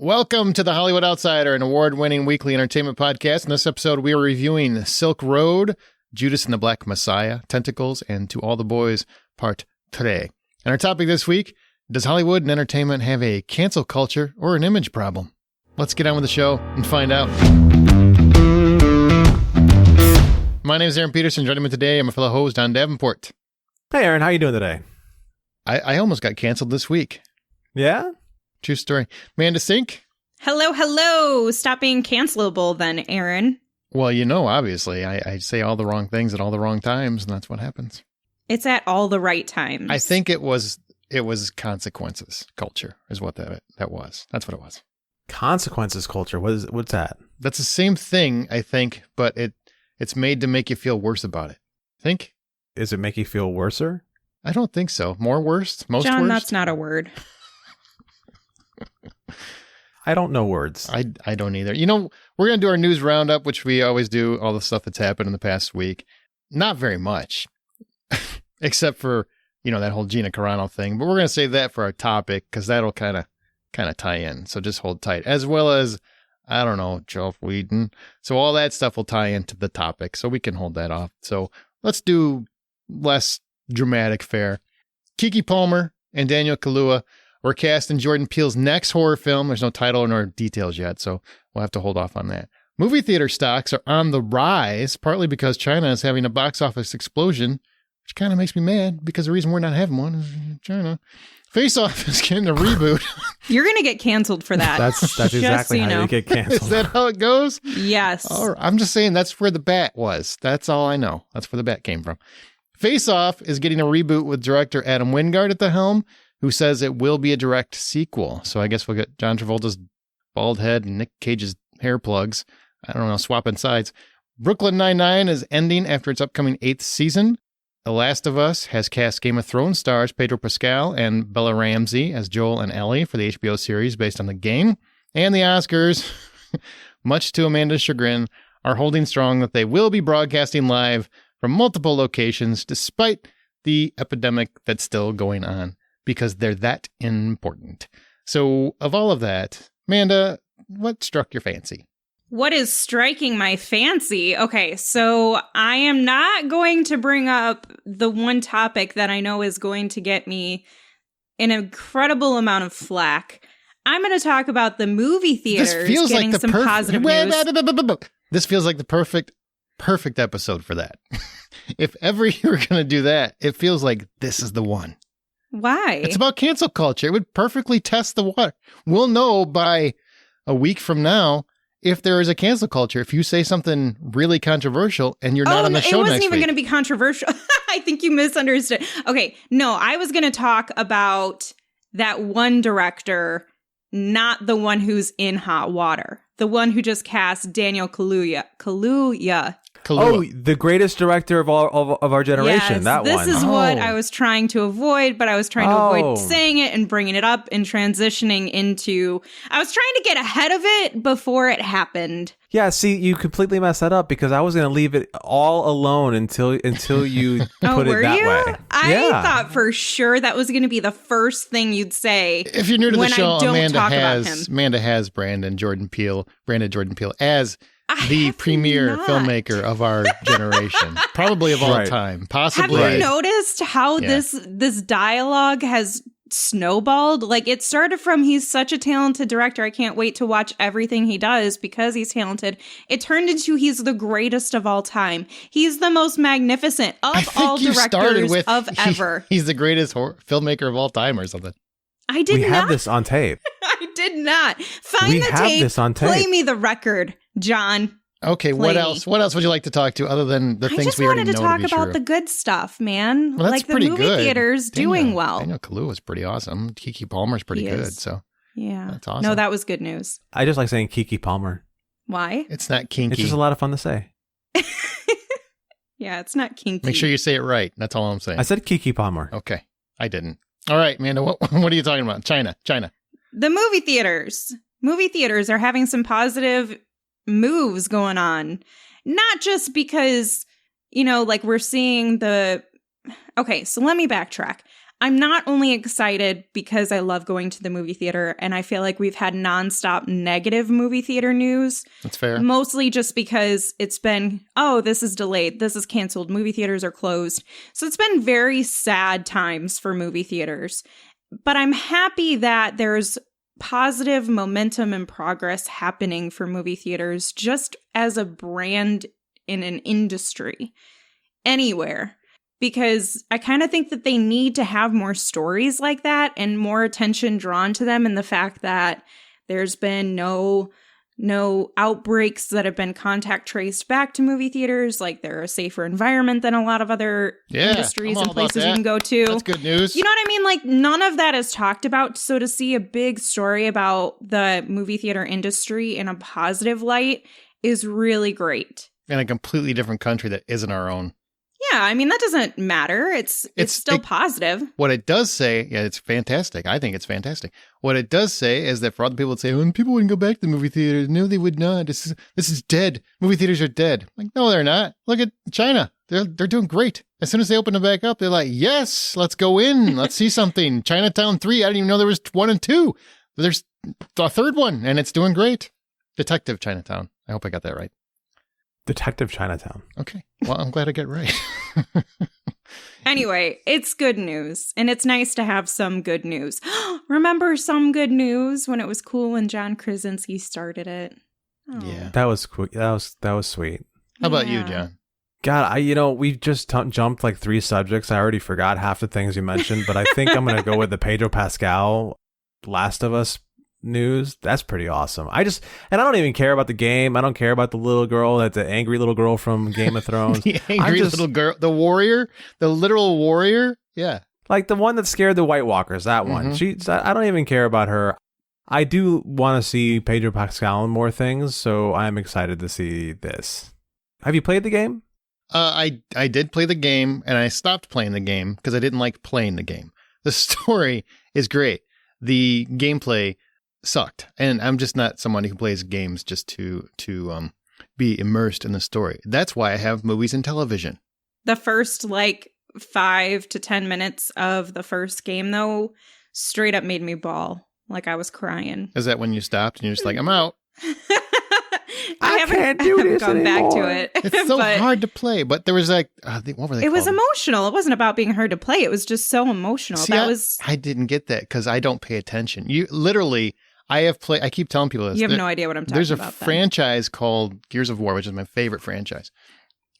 Welcome to the Hollywood Outsider, an award-winning weekly entertainment podcast. In this episode, we are reviewing Silk Road, Judas and the Black Messiah, Tentacles, and To All the Boys, Part 3. And our topic this week, does Hollywood and entertainment have a cancel culture or an image problem? Let's get on with the show and find out. My name is Aaron Peterson. Joining me today, I'm a fellow host, Don Davenport. Hey, Aaron, how you doing today? I almost got canceled this week. Yeah? True story. Amanda Sink? Hello. Stop being cancelable then, Aaron. Well, you know, obviously, I say all the wrong things at all the wrong times, and that's what happens. It's at all the right times. I think it was consequences culture is what that was. That's what it was. Consequences culture. What's that? That's the same thing, I think, but it's made to make you feel worse about it. Think? Does it make you feel worser? I don't think so. More worse? Most John, worst? that's not a word. I don't know words. I don't either. You know, we're going to do our news roundup, which we always do, all the stuff that's happened in the past week. Not very much, except for, you know, that whole Gina Carano thing. But we're going to save that for our topic because that'll kind of tie in. So just hold tight. As well as, I don't know, Joe Whedon. So all that stuff will tie into the topic. So we can hold that off. So let's do less dramatic fare. Keke Palmer and Daniel Kaluuya were cast in Jordan Peele's next horror film. There's no title nor details yet, so we'll have to hold off on that. Movie theater stocks are on the rise, partly because China is having a box office explosion, which kind of makes me mad because the reason we're not having one is China. Face Off is getting a reboot. You're going to get canceled for that. That's exactly so how you get canceled. Is that how it goes? Yes. Oh, I'm just saying that's where the bat was. That's all I know. That's where the bat came from. Face Off is getting a reboot with director Adam Wingard at the helm, who says it will be a direct sequel. So I guess we'll get John Travolta's bald head and Nick Cage's hair plugs. I don't know, swapping sides. Brooklyn Nine-Nine is ending after its upcoming 8th season. The Last of Us has cast Game of Thrones stars Pedro Pascal and Bella Ramsey as Joel and Ellie for the HBO series based on the game. And the Oscars, much to Amanda's chagrin, are holding strong that they will be broadcasting live from multiple locations despite the epidemic that's still going on, because they're that important. So of all of that, Amanda, what struck your fancy? What is striking my fancy? Okay, so I am not going to bring up the one topic that I know is going to get me an incredible amount of flack. I'm going to talk about the movie theaters getting some positive news. This feels like the perfect episode for that. If ever you were going to do that, it feels like this is the one. Why? It's about cancel culture. It would perfectly test the water. We'll know by a week from now if there is a cancel culture. If you say something really controversial and you're not on the show next week. It wasn't even going to be controversial. I think you misunderstood. Okay, no, I was going to talk about that one director, not the one who's in hot water. The one who just cast Daniel Kaluuya. Kaluuya. Oh, the greatest director of our generation. Yes, that this one. This is what I was trying to avoid, but I was trying to avoid saying it and bringing it up and transitioning into. I was trying to get ahead of it before it happened. Yeah, see, you completely messed that up because I was going to leave it all alone until you put it that way. I thought for sure that was going to be the first thing you'd say. If you're new to the show, Amanda has Brandon Jordan Peele as the premier filmmaker of our generation, probably of all time, possibly. Have you noticed how this dialogue has snowballed? Like, it started from he's such a talented director, I can't wait to watch everything he does because he's talented. It turned into he's the greatest of all time. He's the most magnificent of all directors ever. He's the greatest filmmaker of all time or something. I did not. We have this on tape. I did not. Find the tape. This on tape. Play me the record, John. Okay, what else? What else would you like to talk to other than the things we already know to be true? I just wanted to talk about the good stuff, man. Well, that's like the movie theaters doing well. Daniel Kaluuya is pretty awesome. Keke Palmer's pretty good. So yeah, that's awesome. No, that was good news. I just like saying Keke Palmer. Why? It's not kinky. It's just a lot of fun to say. Yeah, it's not kinky. Make sure you say it right. That's all I'm saying. I said Keke Palmer. Okay, I didn't. All right, Amanda, what are you talking about? China. The movie theaters. Movie theaters are having some positive moves going on. Not just because, you know, like we're seeing the... Okay, so let me backtrack. I'm not only excited because I love going to the movie theater, and I feel like we've had nonstop negative movie theater news. That's fair. Mostly just because it's been, oh, this is delayed, this is canceled, movie theaters are closed. So it's been very sad times for movie theaters. But I'm happy that there's positive momentum and progress happening for movie theaters just as a brand in an industry anywhere. Because I kind of think that they need to have more stories like that and more attention drawn to them, and the fact that there's been no outbreaks that have been contact traced back to movie theaters. Like, they're a safer environment than a lot of other industries and places you can go to. That's good news. You know what I mean? Like, none of that is talked about. So to see a big story about the movie theater industry in a positive light is really great. In a completely different country that isn't our own. Yeah, I mean, that doesn't matter. It's still positive. What it does say, yeah, it's fantastic. I think it's fantastic. What it does say is that for other people that say, oh, people wouldn't go back to the movie theaters. No, they would not. This is dead. Movie theaters are dead. Like, no, they're not. Look at China. They're doing great. As soon as they open them back up, they're like, yes, let's go in. Let's see something. Chinatown 3, I didn't even know there was 1 and 2. There's a third one, and it's doing great. Detective Chinatown. I hope I got that right. Detective Chinatown. Okay. Well, I'm glad I got it right. Anyway, it's good news, and it's nice to have some good news. Remember some good news when it was cool when John Krasinski started it? Oh. Yeah. That was cool. That was sweet. How about you, John? God, we just jumped like 3 subjects. I already forgot half the things you mentioned, but I think I'm going to go with the Pedro Pascal Last of Us news. That's pretty awesome. I don't even care about the game. I don't care about the little girl, that's the angry little girl from Game of Thrones. The angry little girl, the warrior, the literal warrior. Yeah. Like the one that scared the White Walkers, that one. I don't even care about her. I do want to see Pedro Pascal in more things, so I'm excited to see this. Have you played the game? I did play the game, and I stopped playing the game because I didn't like playing the game. The story is great. The gameplay sucked, and I'm just not someone who plays games just to be immersed in the story. That's why I have movies and television. The first 5 to 10 minutes of the first game, though, straight up made me bawl. Like, I was crying. Is that when you stopped and you're just like, I'm out? I can't do this gone anymore. back to it. It's so hard to play, but there was what were they? It was emotional. It wasn't about being hard to play. It was just so emotional. See, I didn't get that because I don't pay attention. You literally. I keep telling people this. You have no idea what I'm talking about. There's a franchise called Gears of War, which is my favorite franchise.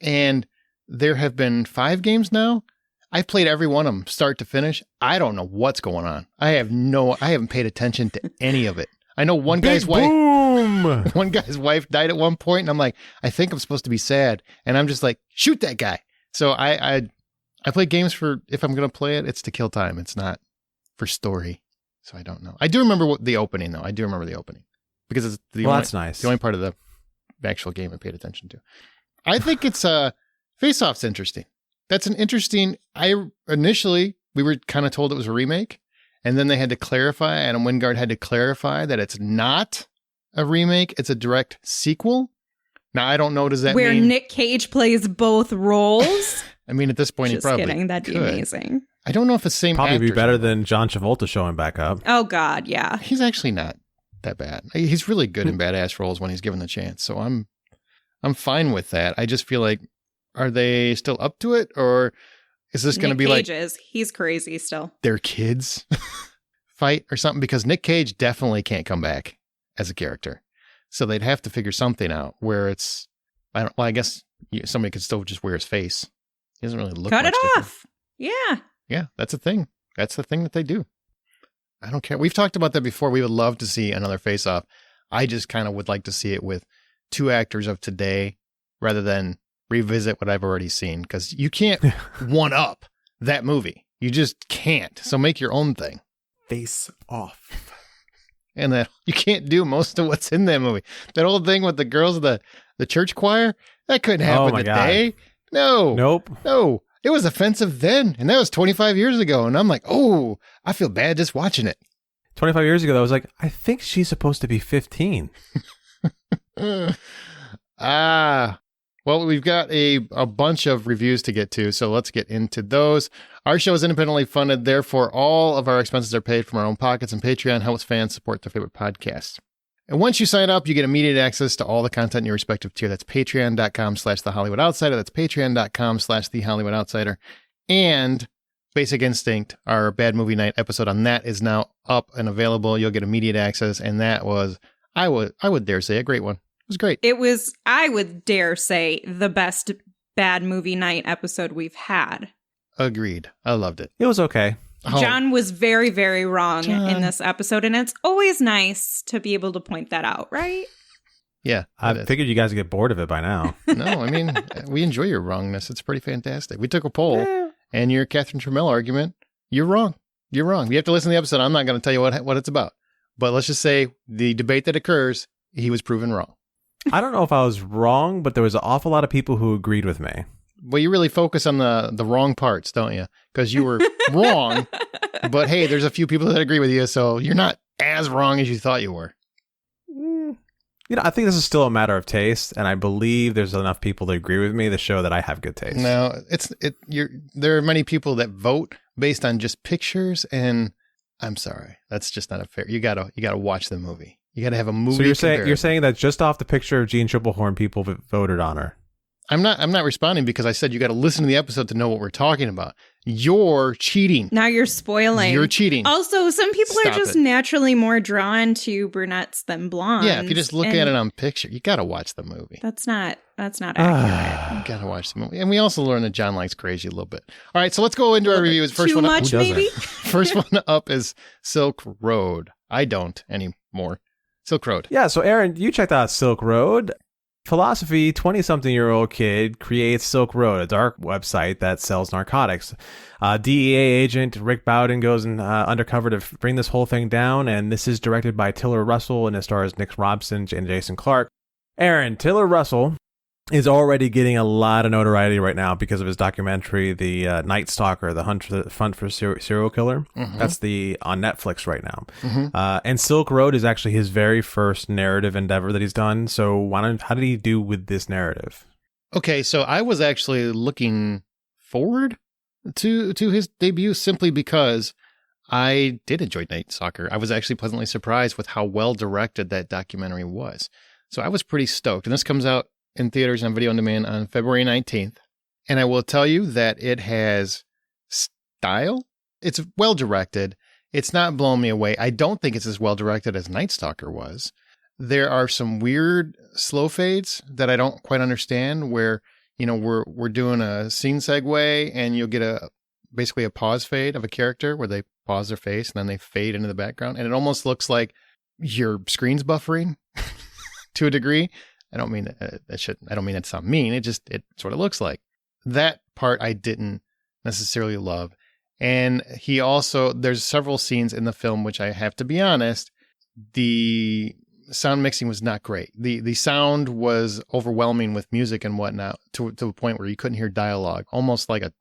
And there have been 5 games now. I've played every one of them, start to finish. I don't know what's going on. I haven't paid attention to any of it. I know one guy's wife died at one point, and I'm like, I think I'm supposed to be sad. And I'm just like, shoot that guy. So I play games for, if I'm going to play it, it's to kill time. It's not for story. So I don't know. I do remember the opening, though. I do remember the opening because it's that's nice. The only part of the actual game I paid attention to. I think it's Face Off's interesting. That's an interesting. Initially we were kind of told it was a remake, and then they had to clarify. Adam Wingard had to clarify that it's not a remake; it's a direct sequel. Now I don't know. Does that mean Nick Cage plays both roles? I mean, at this point, just he probably kidding. That'd be amazing. I don't know if the same probably actors be better than John Travolta showing back up. Oh God, yeah. He's actually not that bad. He's really good in badass roles when he's given the chance. So I'm fine with that. I just feel like, are they still up to it, or is this going to be Nick Cage he's crazy still. Their kids fight or something? Because Nick Cage definitely can't come back as a character, so they'd have to figure something out where it's. I guess somebody could still just wear his face. He doesn't really look. Cut much it different. off. Yeah. Yeah, that's a thing. That's the thing that they do. I don't care. We've talked about that before. We would love to see another Face Off. I just kind of would like to see it with 2 actors of today rather than revisit what I've already seen, because you can't one up that movie. You just can't. So make your own thing. Face Off. And that you can't do most of what's in that movie. That old thing with the girls of the church choir, that couldn't happen today. No. Nope. No. It was offensive then, and that was 25 years ago. And I'm like, oh, I feel bad just watching it. 25 years ago, I was like, I think she's supposed to be 15. Well, Well, we've got a bunch of reviews to get to, so let's get into those. Our show is independently funded, therefore all of our expenses are paid from our own pockets, and Patreon helps fans support their favorite podcasts. And once you sign up, you get immediate access to all the content in your respective tier. That's patreon.com/The Hollywood Outsider. That's patreon.com/The Hollywood Outsider. And Basic Instinct, our Bad Movie Night episode on that is now up and available. You'll get immediate access, and that was, I would dare say, a great one. It was great. It was, I would dare say, the best Bad Movie Night episode we've had. Agreed. I loved it. It was okay. Oh. John was very, very wrong in this episode, and it's always nice to be able to point that out, right? Yeah. I figured you guys would get bored of it by now. No, I mean, we enjoy your wrongness. It's pretty fantastic. We took a poll, and your Catherine Trammell argument, you're wrong. You're wrong. You have to listen to the episode. I'm not going to tell you what it's about. But let's just say the debate that occurs, he was proven wrong. I don't know if I was wrong, but there was an awful lot of people who agreed with me. Well, you really focus on the wrong parts, don't you? Because you were wrong, but hey, there's a few people that agree with you, so you're not as wrong as you thought you were. I think this is still a matter of taste, and I believe there's enough people that agree with me to show that I have good taste. No, there are many people that vote based on just pictures, and I'm sorry, that's just not a fair. You gotta watch the movie. You gotta have a movie. So you're saying that just off the picture of Jean Triplehorn, people voted on her. I'm not responding because I said you got to listen to the episode to know what we're talking about. You're cheating. Now you're spoiling. You're cheating. Also, some people are just naturally more drawn to brunettes than blondes. Yeah, if you just look at it on picture, you got to watch the movie. That's not accurate. You got to watch the movie. And we also learned that John likes crazy a little bit. All right, so let's go into our reviews. First Too one much, maybe? First one up is Silk Road. I don't anymore. Silk Road. Yeah, so Aaron, you checked out Silk Road. Philosophy 20-something-year-old kid creates Silk Road, a dark website that sells narcotics. DEA agent Rick Bowden goes undercover to bring this whole thing down, and this is directed by Tiller Russell, and it stars Nick Robson and Jason Clarke. Aaron, Tiller Russell is already getting a lot of notoriety right now because of his documentary, The Night Stalker, The Hunt for Serial Killer. Mm-hmm. That's on Netflix right now. Mm-hmm. And Silk Road is actually his very first narrative endeavor that he's done. So how did he do with this narrative? Okay, so I was actually looking forward to his debut simply because I did enjoy Night Stalker. I was actually pleasantly surprised with how well directed that documentary was. So I was pretty stoked. And this comes out in theaters and video on demand on February 19th. And I will tell you that it has style. It's well directed. It's not blowing me away. I don't think it's as well directed as Night Stalker was. There are some weird slow fades that I don't quite understand where, we're doing a scene segue and you'll get basically a pause fade of a character where they pause their face and then they fade into the background. And it almost looks like your screen's buffering to a degree. I don't mean I don't mean that to sound mean. It sort of looks like that part I didn't necessarily love. And there's several scenes in the film, which I have to be honest, the sound mixing was not great. The sound was overwhelming with music and whatnot to a point where you couldn't hear dialogue, almost like a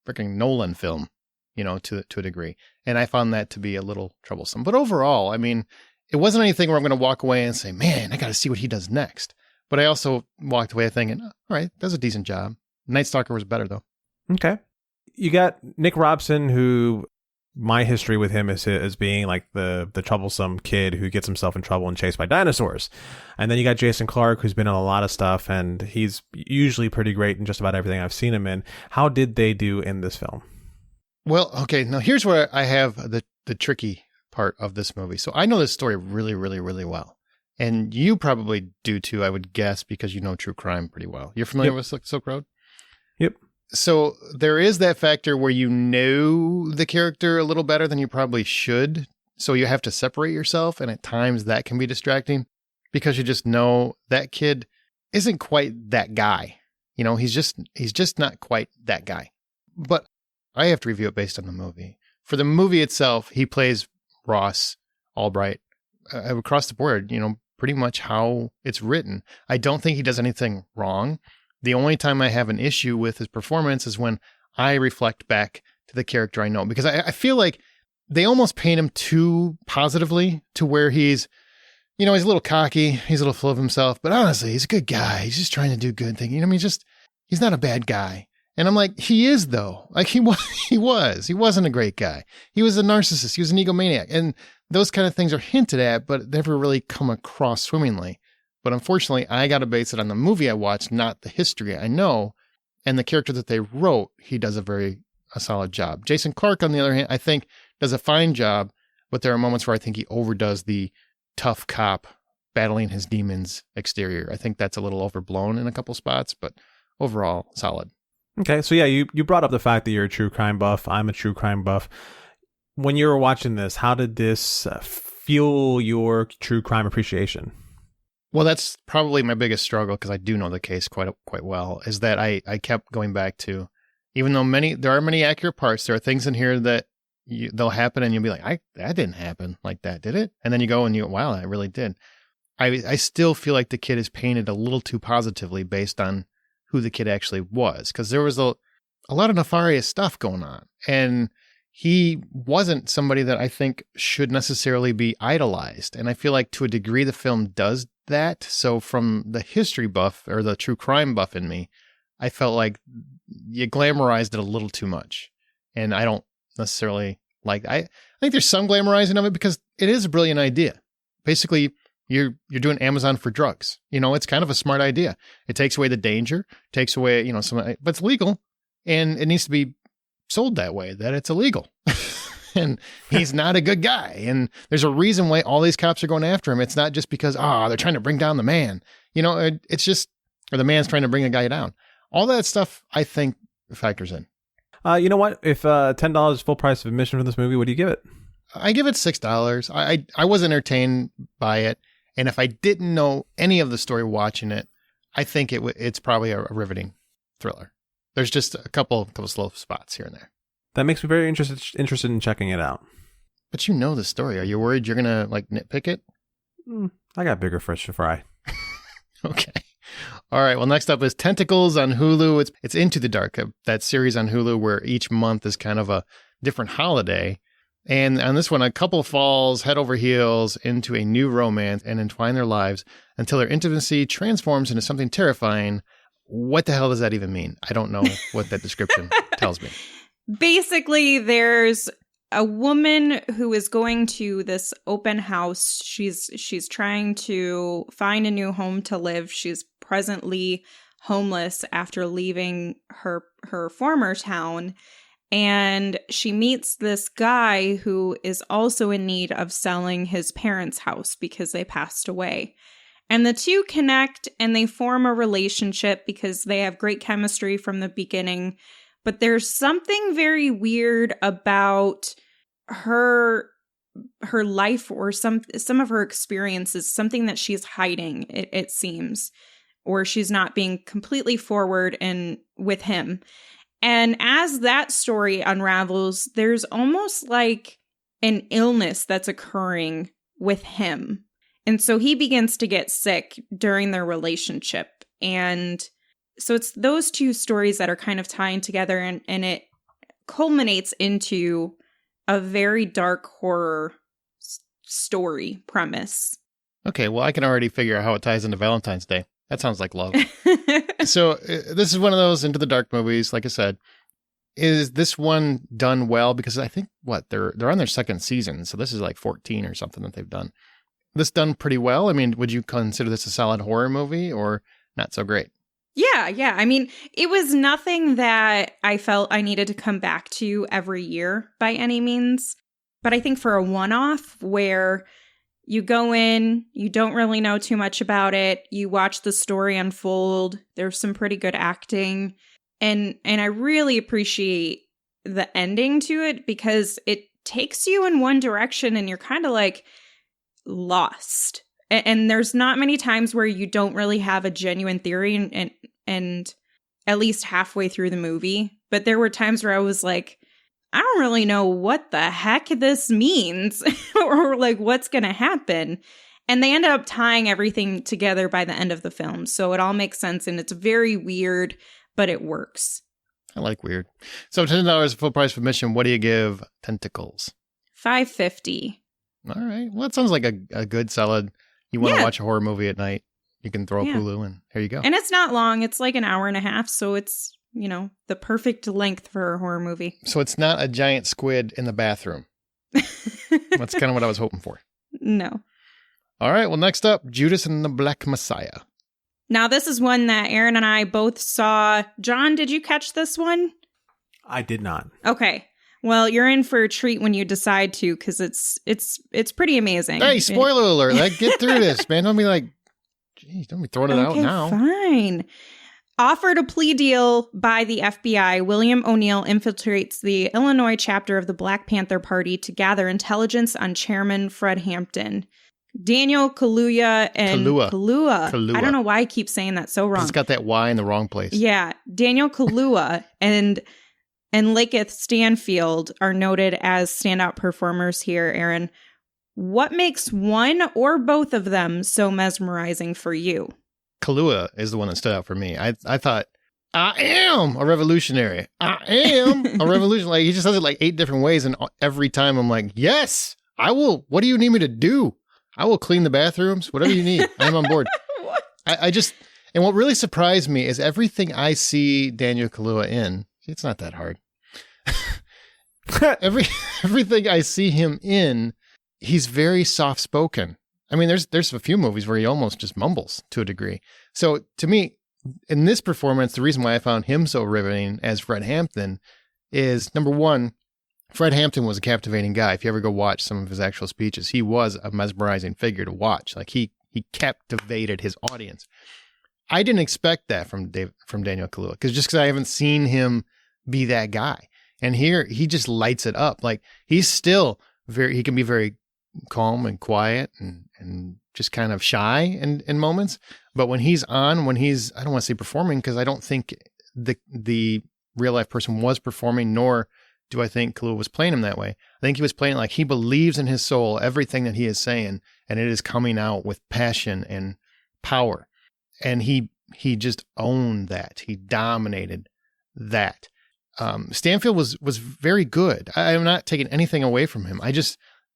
freaking Nolan film, to a degree. And I found that to be a little troublesome. But overall, I mean, it wasn't anything where I'm going to walk away and say, man, I got to see what he does next. But I also walked away thinking, all right, that's a decent job. Night Stalker was better, though. Okay. You got Nick Robson, who my history with him is being like the troublesome kid who gets himself in trouble and chased by dinosaurs. And then you got Jason Clarke, who's been in a lot of stuff, and he's usually pretty great in just about everything I've seen him in. How did they do in this film? Well, okay, now here's where I have the tricky part of this movie. So I know this story really, really, really well. And you probably do too, I would guess, because you know true crime pretty well. You're familiar with Silk Road? Yep. So there is that factor where you know the character a little better than you probably should. So you have to separate yourself. And at times that can be distracting because you just know that kid isn't quite that guy. He's just not quite that guy. But I have to review it based on the movie. For the movie itself, he plays Ross Albright across the board, pretty much how it's written. I don't think he does anything wrong. The only time I have an issue with his performance is when I reflect back to the character I know, because I feel like they almost paint him too positively to where he's, you know, he's a little cocky. He's a little full of himself. But honestly, he's a good guy. He's just trying to do good things. You know, I mean, he's not a bad guy. And I'm like, he is, though. Like, he was. He wasn't a great guy. He was a narcissist. He was an egomaniac. And those kind of things are hinted at, but never really come across swimmingly. But unfortunately, I got to base it on the movie I watched, not the history I know. And the character that they wrote, he does a solid job. Jason Clarke, on the other hand, I think does a fine job, but there are moments where I think he overdoes the tough cop battling his demons exterior. I think that's a little overblown in a couple spots, but overall, solid. Okay, so yeah, you brought up the fact that you're a true crime buff. I'm a true crime buff. When you were watching this, how did this fuel your true crime appreciation? Well, that's probably my biggest struggle, because I do know the case quite well, is that I kept going back to, even though there are many accurate parts, there are things in here that they'll happen and you'll be like, that didn't happen like that, did it? And then you go and wow, that really did. I still feel like the kid is painted a little too positively based on who the kid actually was, because there was a lot of nefarious stuff going on, and he wasn't somebody that I think should necessarily be idolized. And I feel like to a degree the film does that. So from the history buff or the true crime buff in me, I felt like you glamorized it a little too much, and I don't necessarily like. I think there's some glamorizing of it because it is a brilliant idea. Basically, you're doing Amazon for drugs. You know, it's kind of a smart idea. It takes away the danger, takes away, you know, but it's legal, and it needs to be sold that way, that it's illegal. And he's not a good guy. And there's a reason why all these cops are going after him. It's not just because, they're trying to bring down the man. You know, it's just, or the man's trying to bring a guy down. All that stuff, I think, factors in. You know what? If $10 is full price of admission for this movie, what do you give it? I give it $6. I was entertained by it. And if I didn't know any of the story watching it, I think it's probably a riveting thriller. There's just a couple slow spots here and there. That makes me very interested in checking it out. But you know the story. Are you worried you're going to nitpick it? I got bigger fish to fry. Okay. All right. Well, next up is Tentacles on Hulu. It's Into the Dark, that series on Hulu where each month is kind of a different holiday. And on this one, a couple falls head over heels into a new romance and entwine their lives until their intimacy transforms into something terrifying. What the hell does that even mean? I don't know what that description tells me. Basically, there's a woman who is going to this open house. She's trying to find a new home to live. She's presently homeless after leaving her former town. And she meets this guy who is also in need of selling his parents' house because they passed away. And the two connect and they form a relationship because they have great chemistry from the beginning. But there's something very weird about her life or some of her experiences, something that she's hiding, it seems, or she's not being completely forward and with him. And as that story unravels, there's almost like an illness that's occurring with him. And so he begins to get sick during their relationship. And so it's those two stories that are kind of tying together, and it culminates into a very dark horror story premise. Okay, well, I can already figure out how it ties into Valentine's Day. That sounds like love. So this is one of those Into the Dark movies, like I said. Is this one done well? Because I think, they're on their second season, so this is like 14 or something that they've done. This done pretty well? I mean, would you consider this a solid horror movie or not so great? Yeah. I mean, it was nothing that I felt I needed to come back to every year by any means. But I think for a one-off where you go in, you don't really know too much about it, you watch the story unfold, there's some pretty good acting, and I really appreciate the ending to it because it takes you in one direction and you're kind of like lost. And there's not many times where you don't really have a genuine theory and at least halfway through the movie. But there were times where I was like, I don't really know what the heck this means or like what's going to happen. And they end up tying everything together by the end of the film. So it all makes sense and it's very weird, but it works. I like weird. So $10 full price for admission. What do you give Tentacles? $5.50. All right. Well, it sounds like a good, solid, You want to watch a horror movie at night, you can throw up Hulu and here you go. And it's not long. It's like an hour and a half. So it's, the perfect length for a horror movie. So it's not a giant squid in the bathroom. That's kind of what I was hoping for. No. All right. Well, next up, Judas and the Black Messiah. Now, this is one that Aaron and I both saw. John, did you catch this one? I did not. Okay. Well, you're in for a treat when you decide to, because it's pretty amazing. Hey, spoiler alert. Like, get through this, man. Don't be like, geez, don't be throwing it out now. Fine. Offered a plea deal by the FBI, William O'Neill infiltrates the Illinois chapter of the Black Panther Party to gather intelligence on Chairman Fred Hampton. Daniel Kaluuya and Kaluuya. I don't know why I keep saying that so wrong. It's got that Y in the wrong place. Yeah. Daniel Kaluuya and Lakeith Stanfield are noted as standout performers here, Aaron. What makes one or both of them so mesmerizing for you? Kaluuya is the one that stood out for me. I thought, I am a revolutionary. I am a revolutionary. Like, he just does it like 8 different ways, and every time I'm like, yes, I will. What do you need me to do? I will clean the bathrooms. Whatever you need, I'm on board. I just, and what really surprised me is everything I see Daniel Kaluuya in. It's not that hard. Everything I see him in, he's very soft spoken. I mean, there's a few movies where he almost just mumbles to a degree. So to me, in this performance, the reason why I found him so riveting as Fred Hampton is, number one, Fred Hampton was a captivating guy. If you ever go watch some of his actual speeches, he was a mesmerizing figure to watch. Like he captivated his audience. I didn't expect that from Daniel Kaluuya because I haven't seen him be that guy. And here he just lights it up. Like he's still he can be very calm and quiet and just kind of shy in moments. But when he's I don't want to say performing, because I don't think the real life person was performing, nor do I think Kaluuya was playing him that way. I think he was playing like he believes in his soul, everything that he is saying, and it is coming out with passion and power. And he just owned that. He dominated that. Stanfield was very good. I am not taking anything away from him.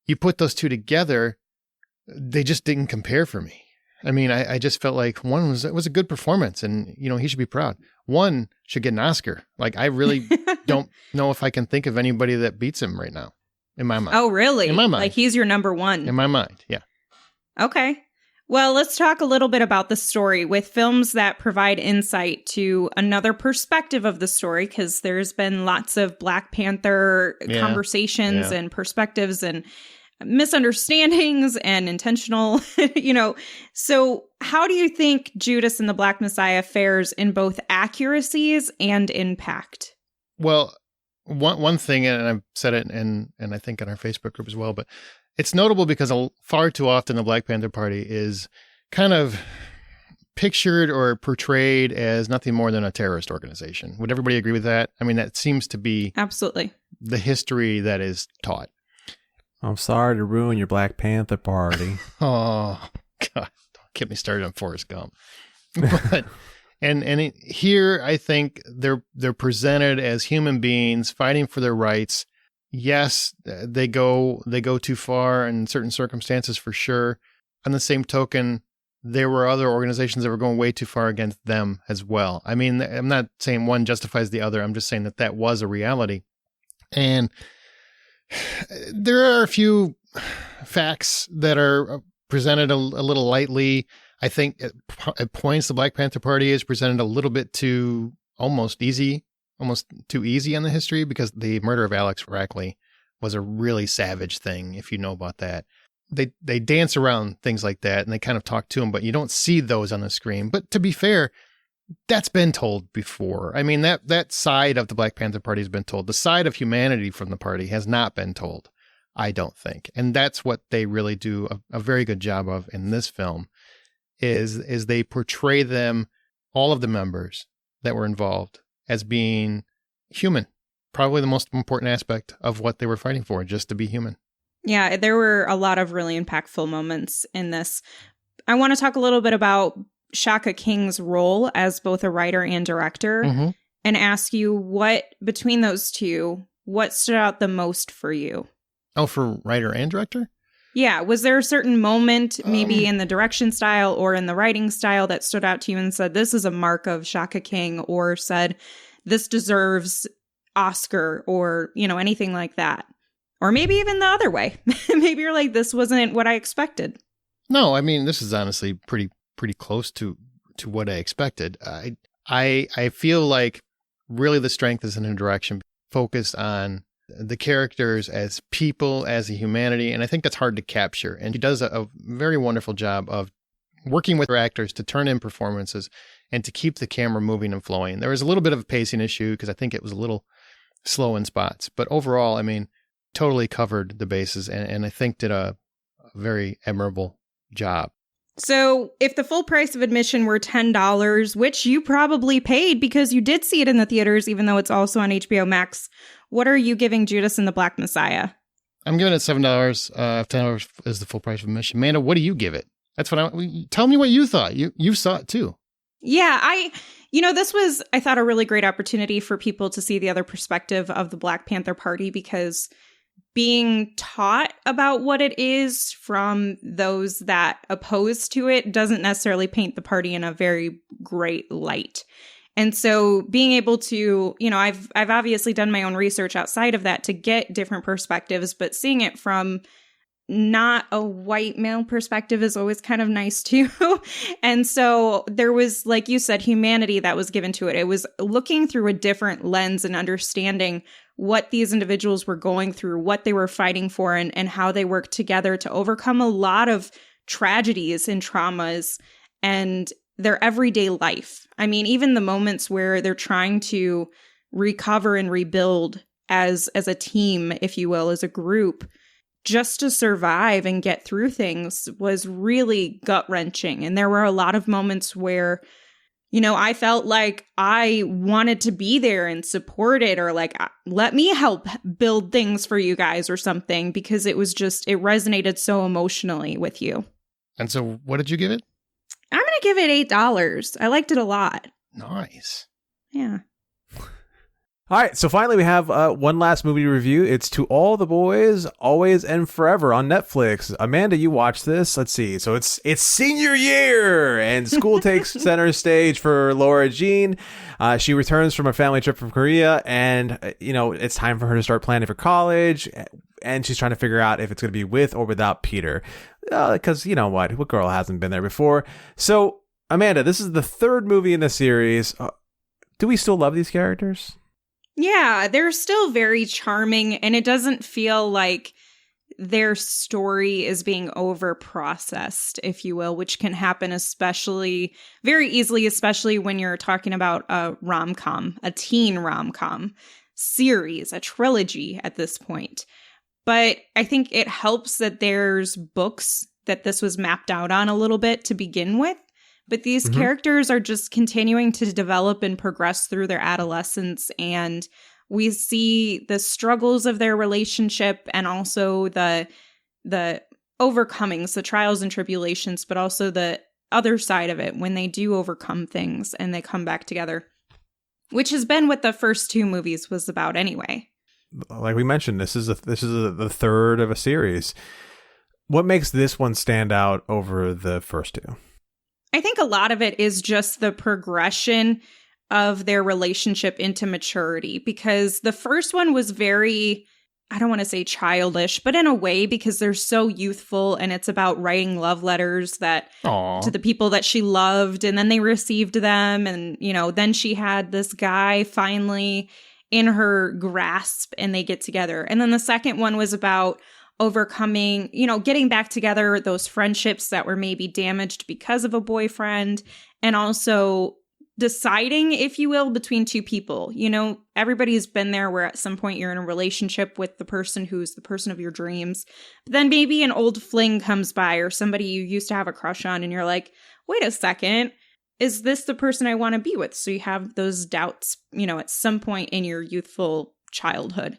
You put those two together, they just didn't compare for me. I mean, I just felt like one was a good performance, and he should be proud. One should get an Oscar. Like I really don't know if I can think of anybody that beats him right now, in my mind. Oh, really? In my mind, like he's your number one. In my mind, yeah. Okay. Well, let's talk a little bit about the story with films that provide insight to another perspective of the story, because there's been lots of Black Panther conversations and perspectives and misunderstandings and intentional, So how do you think Judas and the Black Messiah fares in both accuracies and impact? Well, one thing, and I've said it and I think in our Facebook group as well, but it's notable because far too often the Black Panther Party is kind of pictured or portrayed as nothing more than a terrorist organization. Would everybody agree with that? I mean, that seems to be absolutely the history that is taught. I'm sorry to ruin your Black Panther Party. Oh, God. Don't get me started on Forrest Gump. But, here, I think they're presented as human beings fighting for their rights. Yes, they go too far in certain circumstances for sure. On the same token, there were other organizations that were going way too far against them as well. I mean, I'm not saying one justifies the other. I'm just saying that was a reality. And there are a few facts that are presented a little lightly. I think at points the Black Panther Party is presented a little bit too almost too easy on the history, because the murder of Alex Rackley was a really savage thing, if you know about that. They dance around things like that and they kind of talk to him, but you don't see those on the screen. But to be fair, that's been told before. I mean, that side of the Black Panther Party has been told. The side of humanity from the party has not been told, I don't think. And that's what they really do a very good job of in this film, is they portray them, all of the members that were involved, as being human. Probably the most important aspect of what they were fighting for, just to be human. Yeah, there were a lot of really impactful moments in this. I want to talk a little bit about Shaka King's role as both a writer and director, and ask you what, between those two, what stood out the most for you? Oh, for writer and director? Yeah. Was there a certain moment, maybe in the direction style or in the writing style, that stood out to you and said, this is a mark of Shaka King, or said, this deserves Oscar, or, anything like that? Or maybe even the other way. Maybe you're like, this wasn't what I expected. No, I mean, this is honestly pretty close to what I expected. I feel like really the strength is in a direction focused on the characters as people, as a humanity, and I think that's hard to capture. And he does a very wonderful job of working with actors to turn in performances and to keep the camera moving and flowing. There was a little bit of a pacing issue because I think it was a little slow in spots, but overall, I mean, totally covered the bases and I think did a very admirable job. So if the full price of admission were $10, which you probably paid because you did see it in the theaters, even though it's also on HBO Max, what are you giving Judas and the Black Messiah? I'm giving it $7. $10 is the full price of admission. Amanda, what do you give it? That's what tell me what you thought. You saw it too. Yeah, this was, I thought, a really great opportunity for people to see the other perspective of the Black Panther Party, because being taught about what it is from those that oppose to it doesn't necessarily paint the party in a very great light. And so being able to, I've obviously done my own research outside of that to get different perspectives, but seeing it from not a white male perspective is always kind of nice too. And so there was, like you said, humanity that was given to it. It was looking through a different lens and understanding what these individuals were going through, what they were fighting for, and how they worked together to overcome a lot of tragedies and traumas and their everyday life. I mean, even the moments where they're trying to recover and rebuild as a team, if you will, as a group, just to survive and get through things was really gut-wrenching. And there were a lot of moments where, I felt like I wanted to be there and support it, or like, let me help build things for you guys or something, because it was just, it resonated so emotionally with you. And so what did you give it? I'm going to give it $8. I liked it a lot. Nice. Yeah. All right, so finally we have one last movie review. It's To All the Boys, Always and Forever on Netflix. Amanda, you watched this. Let's see. So it's senior year, and school takes center stage for Laura Jean. She returns from a family trip from Korea, and it's time for her to start planning for college, and she's trying to figure out if it's going to be with or without Peter. Because what girl hasn't been there before? So, Amanda, this is the third movie in the series. Do we still love these characters? Yeah, they're still very charming, and it doesn't feel like their story is being over-processed, if you will, which can happen very easily, especially when you're talking about a rom-com, a teen rom-com series, a trilogy at this point. But I think it helps that there's books that this was mapped out on a little bit to begin with. But these characters are just continuing to develop and progress through their adolescence. And we see the struggles of their relationship, and also the overcomings, the trials and tribulations, but also the other side of it when they do overcome things and they come back together, which has been what the first two movies was about anyway. Like we mentioned, this is the third of a series. What makes this one stand out over the first two? I think a lot of it is just the progression of their relationship into maturity, because the first one was very, I don't want to say childish, but in a way, because they're so youthful, and it's about writing love letters to the people that she loved, and then they received them, and then she had this guy finally in her grasp, and they get together. And then the second one was about overcoming, getting back together, those friendships that were maybe damaged because of a boyfriend, and also deciding, if you will, between two people. Everybody's been there where at some point you're in a relationship with the person who's the person of your dreams. But then maybe an old fling comes by, or somebody you used to have a crush on, and you're like, wait a second, is this the person I want to be with? So you have those doubts, at some point in your youthful childhood.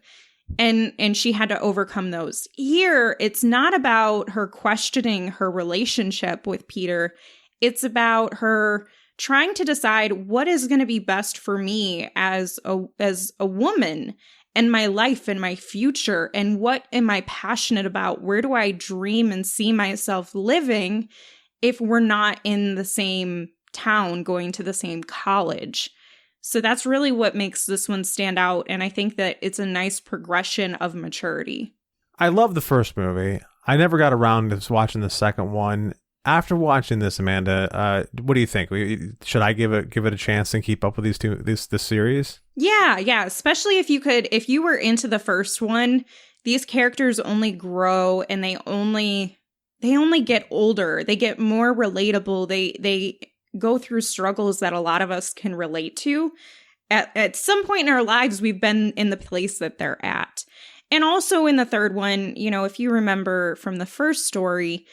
And she had to overcome those. Here, it's not about her questioning her relationship with Peter. It's about her trying to decide what is going to be best for me as a woman, and my life and my future and what am I passionate about? Where do I dream and see myself living if we're not in the same town going to the same college? So that's really what makes this one stand out. And I think that it's a nice progression of maturity. I love the first movie. I never got around to watching the second one. After watching this, Amanda, what do you think? Should I give it a chance and keep up with this series? Yeah. Especially if you were into the first one, these characters only grow and they only get older. They get more relatable. They go through struggles that a lot of us can relate to. At some point in our lives, we've been in the place that they're at. And also in the third one, you know, if you remember from the first story,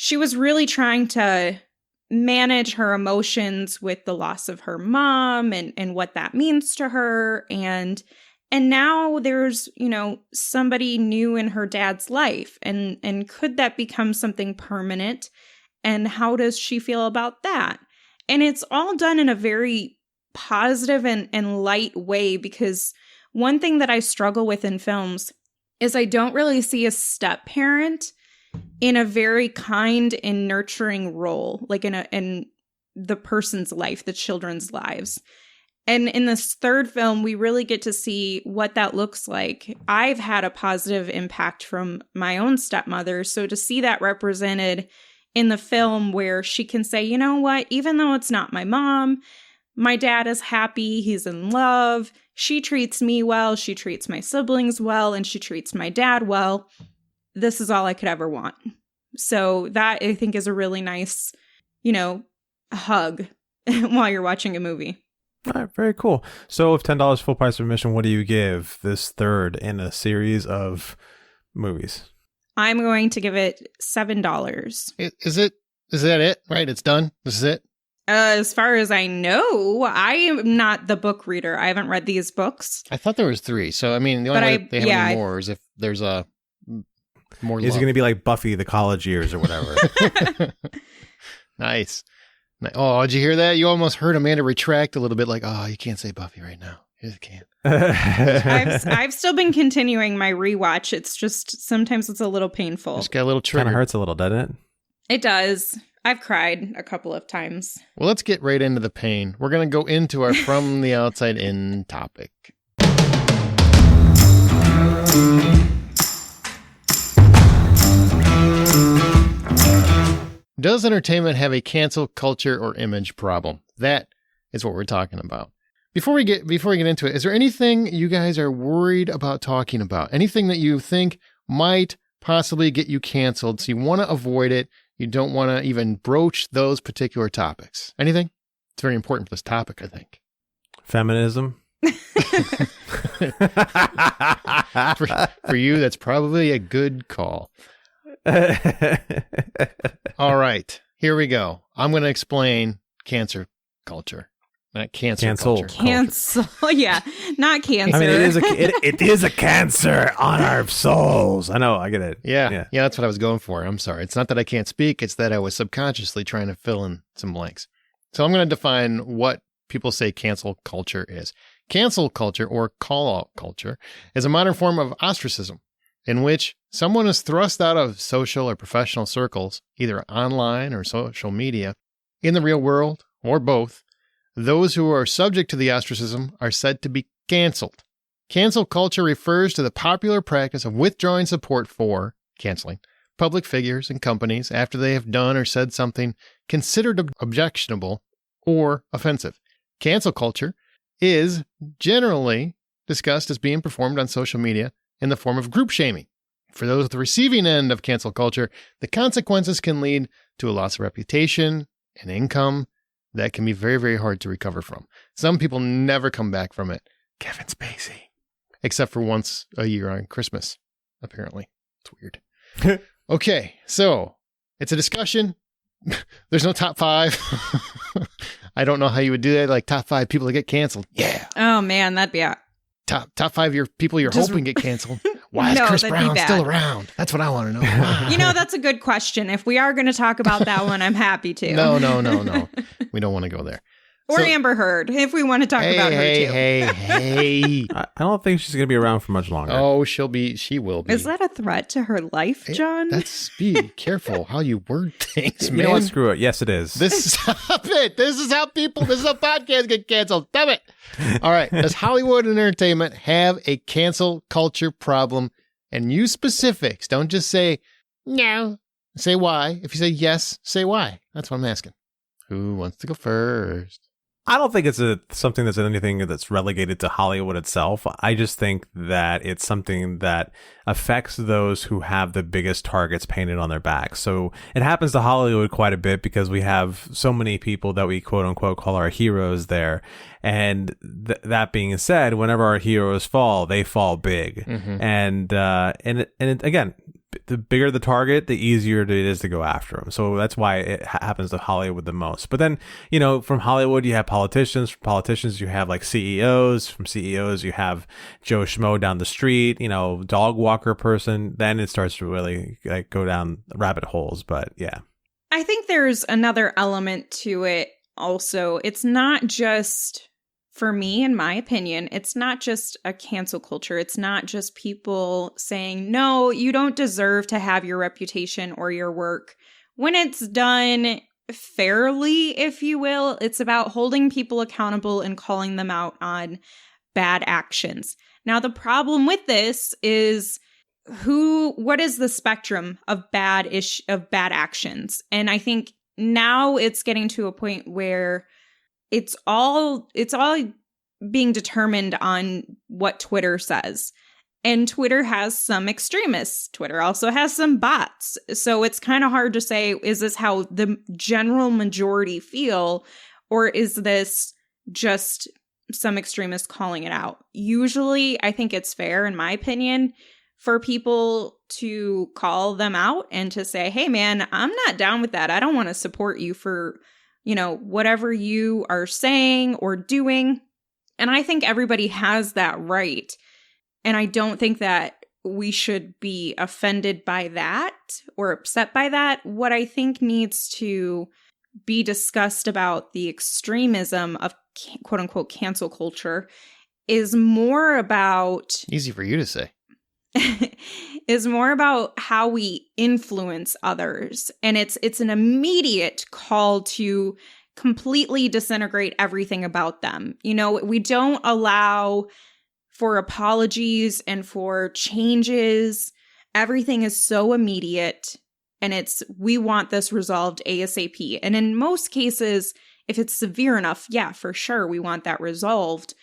she was really trying to manage her emotions with the loss of her mom and what that means to her. And now there's, you know, somebody new in her dad's life. And could that become something permanent? And how does she feel about that? And it's all done in a very positive and light way, because one thing that I struggle with in films is I don't really see a step parent in a very kind and nurturing role, like in the person's life, the children's lives. And in this third film, we really get to see what that looks like. I've had a positive impact from my own stepmother. So to see that represented in the film where she can say, you know what, even though it's not my mom, my dad is happy, he's in love, she treats me well, she treats my siblings well, and she treats my dad well. This is all I could ever want. So that, I think, is a really nice, you know, hug while you're watching a movie. All right, very cool. So if $10 full price of admission, what do you give this third in a series of movies? I'm going to give it $7. Is that it? Right? It's done? This is it? As far as I know, I am not the book reader. I haven't read these books. I thought there was 3. So, I mean, the only way they have any more is if there's a more Is it going to be like Buffy the College Years or whatever? Nice. Oh, did you hear that? You almost heard Amanda retract a little bit like, oh, you can't say Buffy right now. You just can't. I've still been continuing my rewatch. It's just sometimes it's a little painful. Just got a little trigger. Kind of hurts a little, doesn't it? It does. I've cried a couple of times. Well, let's get right into the pain. We're going to go into our From the Outside In topic. Does entertainment have a cancel culture or image problem? That is what we're talking about. Before we get into it, is there anything you guys are worried about talking about? Anything that you think might possibly get you canceled, so you want to avoid it? You don't want to even broach those particular topics. Anything? It's very important for this topic, I think. Feminism. For you, that's probably a good call. All right, here we go. I'm going to explain cancer culture. Not cancel. Cancel. Yeah, not cancer. I mean, it is a cancer on our souls. I know, I get it. Yeah, that's what I was going for. I'm sorry. It's not that I can't speak. It's that I was subconsciously trying to fill in some blanks. So I'm going to define what people say cancel culture is. Cancel culture, or call-out culture, is a modern form of ostracism in which someone is thrust out of social or professional circles, either online or social media, in the real world, or both. Those who are subject to the ostracism are said to be canceled. Cancel culture refers to the popular practice of withdrawing support for, canceling, public figures and companies after they have done or said something considered objectionable or offensive. Cancel culture is generally discussed as being performed on social media in the form of group shaming. For those at the receiving end of cancel culture, the consequences can lead to a loss of reputation and income that can be very, very hard to recover from. Some people never come back from it. Kevin Spacey. Except for once a year on Christmas, apparently. It's weird. Okay, so it's a discussion. There's no top 5. I don't know how you would do that. Like top 5 people that get canceled. Yeah. Oh, man, that'd be top 5 people you're hoping get canceled. Why is Chris Brown still around? That's what I want to know. Why? You know, that's a good question. If we are going to talk about that one, I'm happy to. No. We don't want to go there. Or Amber Heard, if we want to talk about her too. Hey. I don't think she's going to be around for much longer. Oh, she will be. Is that a threat to her life, John? Be careful how you word things, man. You know what? Screw it. Yes, it is. Stop it. This is how podcasts get canceled. Damn it. All right. Does Hollywood and entertainment have a cancel culture problem? And use specifics. Don't just say, no. Say why. If you say yes, say why. That's what I'm asking. Who wants to go first? I don't think it's something that's anything that's relegated to Hollywood itself. I just think that it's something that affects those who have the biggest targets painted on their back. So it happens to Hollywood quite a bit because we have so many people that we quote unquote call our heroes there. And that being said, whenever our heroes fall, they fall big. Mm-hmm. And again, the bigger the target, the easier it is to go after them. So that's why it happens to Hollywood the most. But then, from Hollywood, you have politicians. From politicians, you have like CEOs. From CEOs, you have Joe Schmo down the street, dog walker person. Then it starts to really go down rabbit holes. But yeah. I think there's another element to it also. It's not just... For me, in my opinion, it's not just a cancel culture. It's not just people saying, no, you don't deserve to have your reputation or your work. When it's done fairly, if you will, it's about holding people accountable and calling them out on bad actions. Now, the problem with this is what is the spectrum of bad actions? And I think now it's getting to a point where it's all being determined on what Twitter says. And Twitter has some extremists. Twitter also has some bots. So it's kind of hard to say, is this how the general majority feel? Or is this just some extremists calling it out? Usually, I think it's fair, in my opinion, for people to call them out and to say, hey, man, I'm not down with that. I don't want to support you for whatever you are saying or doing. And I think everybody has that right. And I don't think that we should be offended by that or upset by that. What I think needs to be discussed about the extremism of quote unquote cancel culture is more about... Easy for you to say. is more about how we influence others. And it's an immediate call to completely disintegrate everything about them. We don't allow for apologies and for changes. Everything is so immediate, and we want this resolved ASAP. And in most cases, if it's severe enough, yeah, for sure, we want that resolved.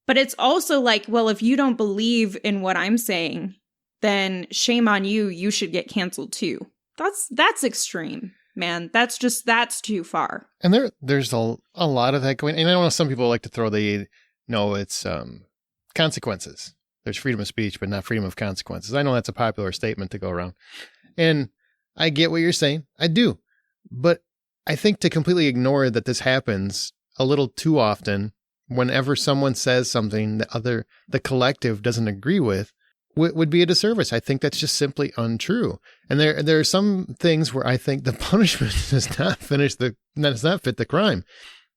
But it's also like, well, if you don't believe in what I'm saying, then shame on you. You should get canceled too. That's extreme, man. That's too far. And there's a lot of that going. And I know some people like to throw it's consequences. There's freedom of speech, but not freedom of consequences. I know that's a popular statement to go around. And I get what you're saying. I do. But I think to completely ignore that this happens a little too often, whenever someone says something that the collective doesn't agree with, would be a disservice. I think that's just simply untrue. And there are some things where I think the punishment does not fit the crime.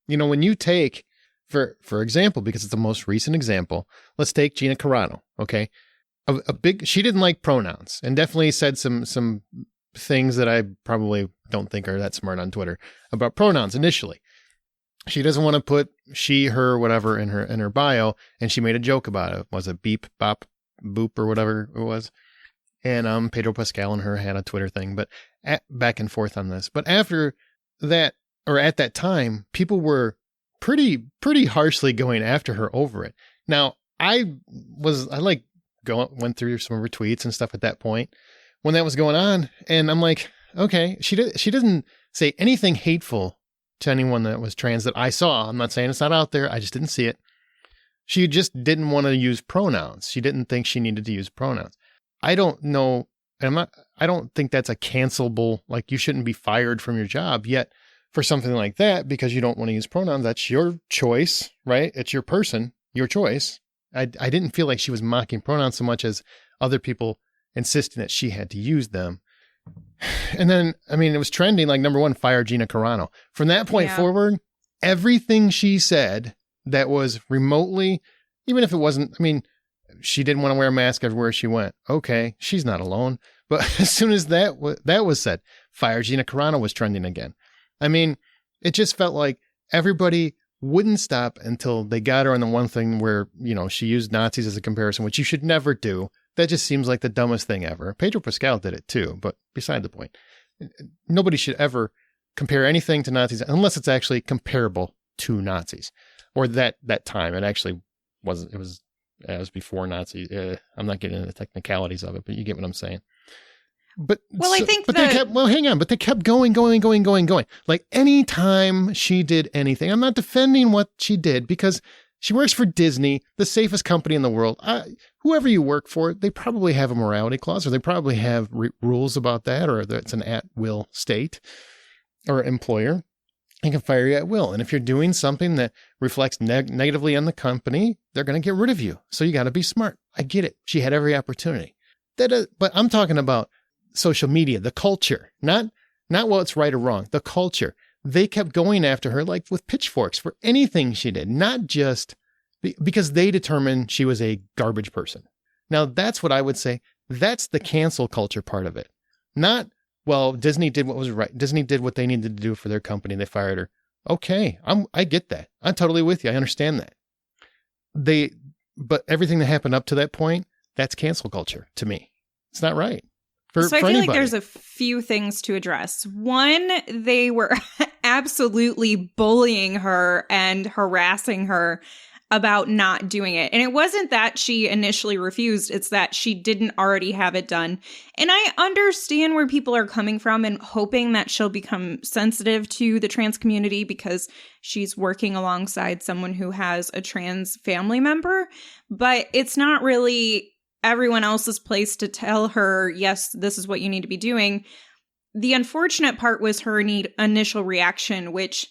When you take, for example, because it's the most recent example, let's take Gina Carano. Okay, she didn't like pronouns and definitely said some things that I probably don't think are that smart on Twitter about pronouns initially. She doesn't want to put she, her, whatever in her bio, and she made a joke about it. Was it beep, bop, boop, or whatever it was? And Pedro Pascal and her had a Twitter thing, but back and forth on this. But after that, or at that time, people were pretty harshly going after her over it. Now, went through some of her tweets and stuff at that point when that was going on, and I'm like, okay, she doesn't say anything hateful to anyone that was trans that I saw. I'm not saying it's not out there. I just didn't see it. She just didn't want to use pronouns. She didn't think she needed to use pronouns. I don't know. I don't think that's a cancelable, like you shouldn't be fired from your job yet for something like that because you don't want to use pronouns. That's your choice, right? It's your person, your choice. I didn't feel like she was mocking pronouns so much as other people insisting that she had to use them. And then, it was trending like number one, fire Gina Carano. From that point forward, everything she said that was remotely, even if it wasn't, I mean, she didn't want to wear a mask everywhere she went. Okay, she's not alone. But as soon as that was said, Fire Gina Carano was trending again. I mean, it just felt like everybody wouldn't stop until they got her on the one thing where, you know, she used Nazis as a comparison, which you should never do. That just seems like the dumbest thing ever. Pedro Pascal did it too, but beside the point. Nobody should ever compare anything to Nazis unless it's actually comparable to Nazis. Or that time. It actually wasn't. It was before Nazi. I'm not getting into the technicalities of it, but you get what I'm saying. But well, I think hang on. But they kept going. Like any time she did anything, I'm not defending what she did because she works for Disney, the safest company in the world. Whoever you work for, they probably have a morality clause, or they probably have rules about that, or it's an at-will state or employer. They can fire you at will. And if you're doing something that reflects negatively on the company, they're going to get rid of you. So you got to be smart. I get it. She had every opportunity. But I'm talking about social media, the culture, not what's right or wrong, the culture. They kept going after her like with pitchforks for anything she did, not just because they determined she was a garbage person. Now, that's what I would say. That's the cancel culture part of it. Not, well, Disney did what was right. Disney did what they needed to do for their company. They fired her. Okay, I get that. I'm totally with you. I understand that. But everything that happened up to that point, that's cancel culture to me. It's not right. So I feel like there's a few things to address. One, they were absolutely bullying her and harassing her about not doing it. And it wasn't that she initially refused, it's that she didn't already have it done. And I understand where people are coming from and hoping that she'll become sensitive to the trans community because she's working alongside someone who has a trans family member. But it's not really everyone else's place to tell her, yes, this is what you need to be doing. The unfortunate part was her initial reaction, which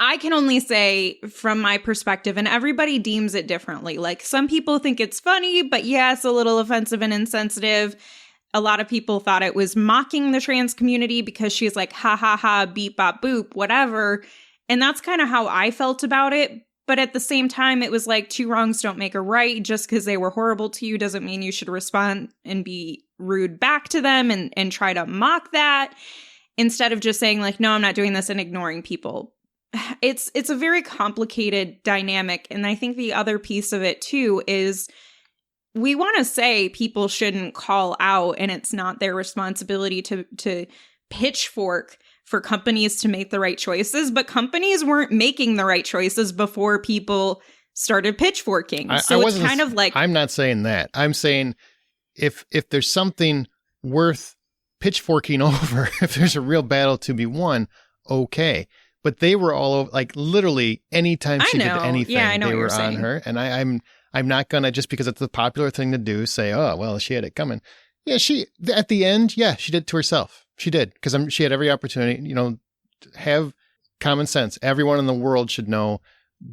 I can only say from my perspective, and everybody deems it differently. Like some people think it's funny, but yeah, it's a little offensive and insensitive. A lot of people thought it was mocking the trans community because she's like, ha ha ha, beep bop boop, whatever. And that's kind of how I felt about it. But at the same time, it was like two wrongs don't make a right. Just because they were horrible to you doesn't mean you should respond and be rude back to them and try to mock that instead of just saying like, no, I'm not doing this and ignoring people. It's a very complicated dynamic. And I think the other piece of it, too, is we want to say people shouldn't call out and it's not their responsibility to pitchfork for companies to make the right choices. But companies weren't making the right choices before people started pitchforking. So it's kind of like... I'm not saying that. I'm saying if there's something worth pitchforking over, if there's a real battle to be won, okay. But they were all over, like literally anytime she did anything, they were on her. And I'm not going to, just because it's the popular thing to do, say, oh, well, she had it coming. Yeah, at the end, yeah, she did it to herself. She did, because she had every opportunity, have common sense. Everyone in the world should know,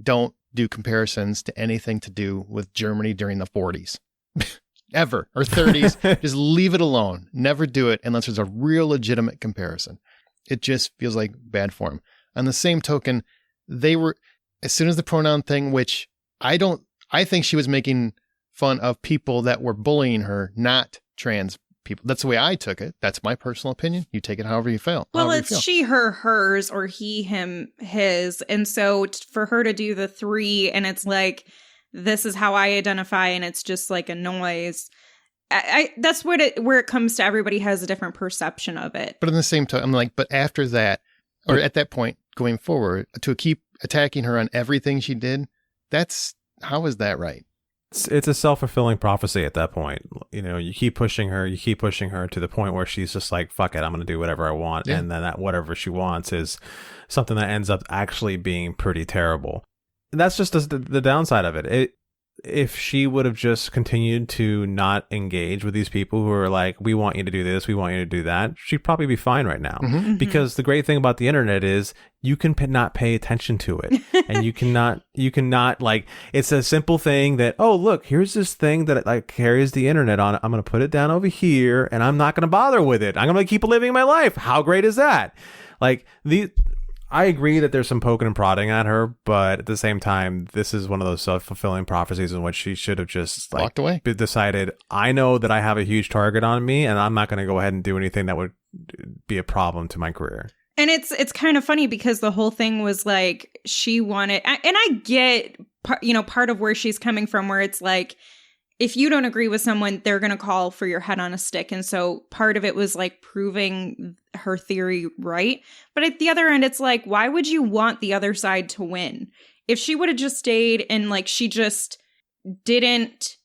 don't do comparisons to anything to do with Germany during the 40s. Ever. Or 30s. Just leave it alone. Never do it unless there's a real legitimate comparison. It just feels like bad form. On the same token, they were, as soon as the pronoun thing, which I think she was making fun of people that were bullying her, not trans people. That's the way I took it. That's my personal opinion. You take it however you feel. Well, it's she, her, hers, or he, him, his. And so for her to do the three, and it's like, this is how I identify, and it's just like a noise. That's where it comes to everybody has a different perception of it. But in the same time, I'm like, but after that, or at that point going forward, to keep attacking her on everything she did, how is that right? It's a self-fulfilling prophecy at that point. You keep pushing her to the point where she's just like, fuck it, I'm going to do whatever I want. Yeah. And then that whatever she wants is something that ends up actually being pretty terrible. That's just the downside of it. If she would have just continued to not engage with these people who are like, we want you to do this, we want you to do that, she'd probably be fine right now. Mm-hmm. Because the great thing about the internet is you can not pay attention to it. And you cannot like, it's a simple thing that, oh, look, here's this thing that like carries the internet on it. I'm going to put it down over here and I'm not going to bother with it. I'm going to keep living my life. How great is that? Like I agree that there's some poking and prodding at her, but at the same time, this is one of those self-fulfilling prophecies in which she should have just like walked away. Decided, I know that I have a huge target on me, and I'm not going to go ahead and do anything that would be a problem to my career. And it's kind of funny because the whole thing was like she wanted, and I get, part of where she's coming from, where it's like, if you don't agree with someone, they're going to call for your head on a stick. And so part of it was like proving her theory right. But at the other end, it's like, why would you want the other side to win? If she would have just stayed and like she just didn't,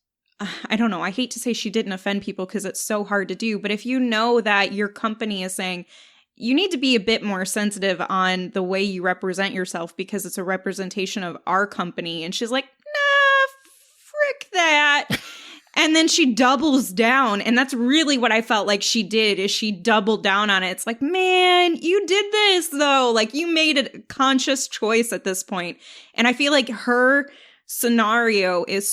I don't know, I hate to say she didn't offend people because it's so hard to do. But if you know that your company is saying, you need to be a bit more sensitive on the way you represent yourself because it's a representation of our company. And she's like, frick that. And then she doubles down. And that's really what I felt like she did, is she doubled down on it. It's like, man, you did this though. Like you made a conscious choice at this point. And I feel like her scenario is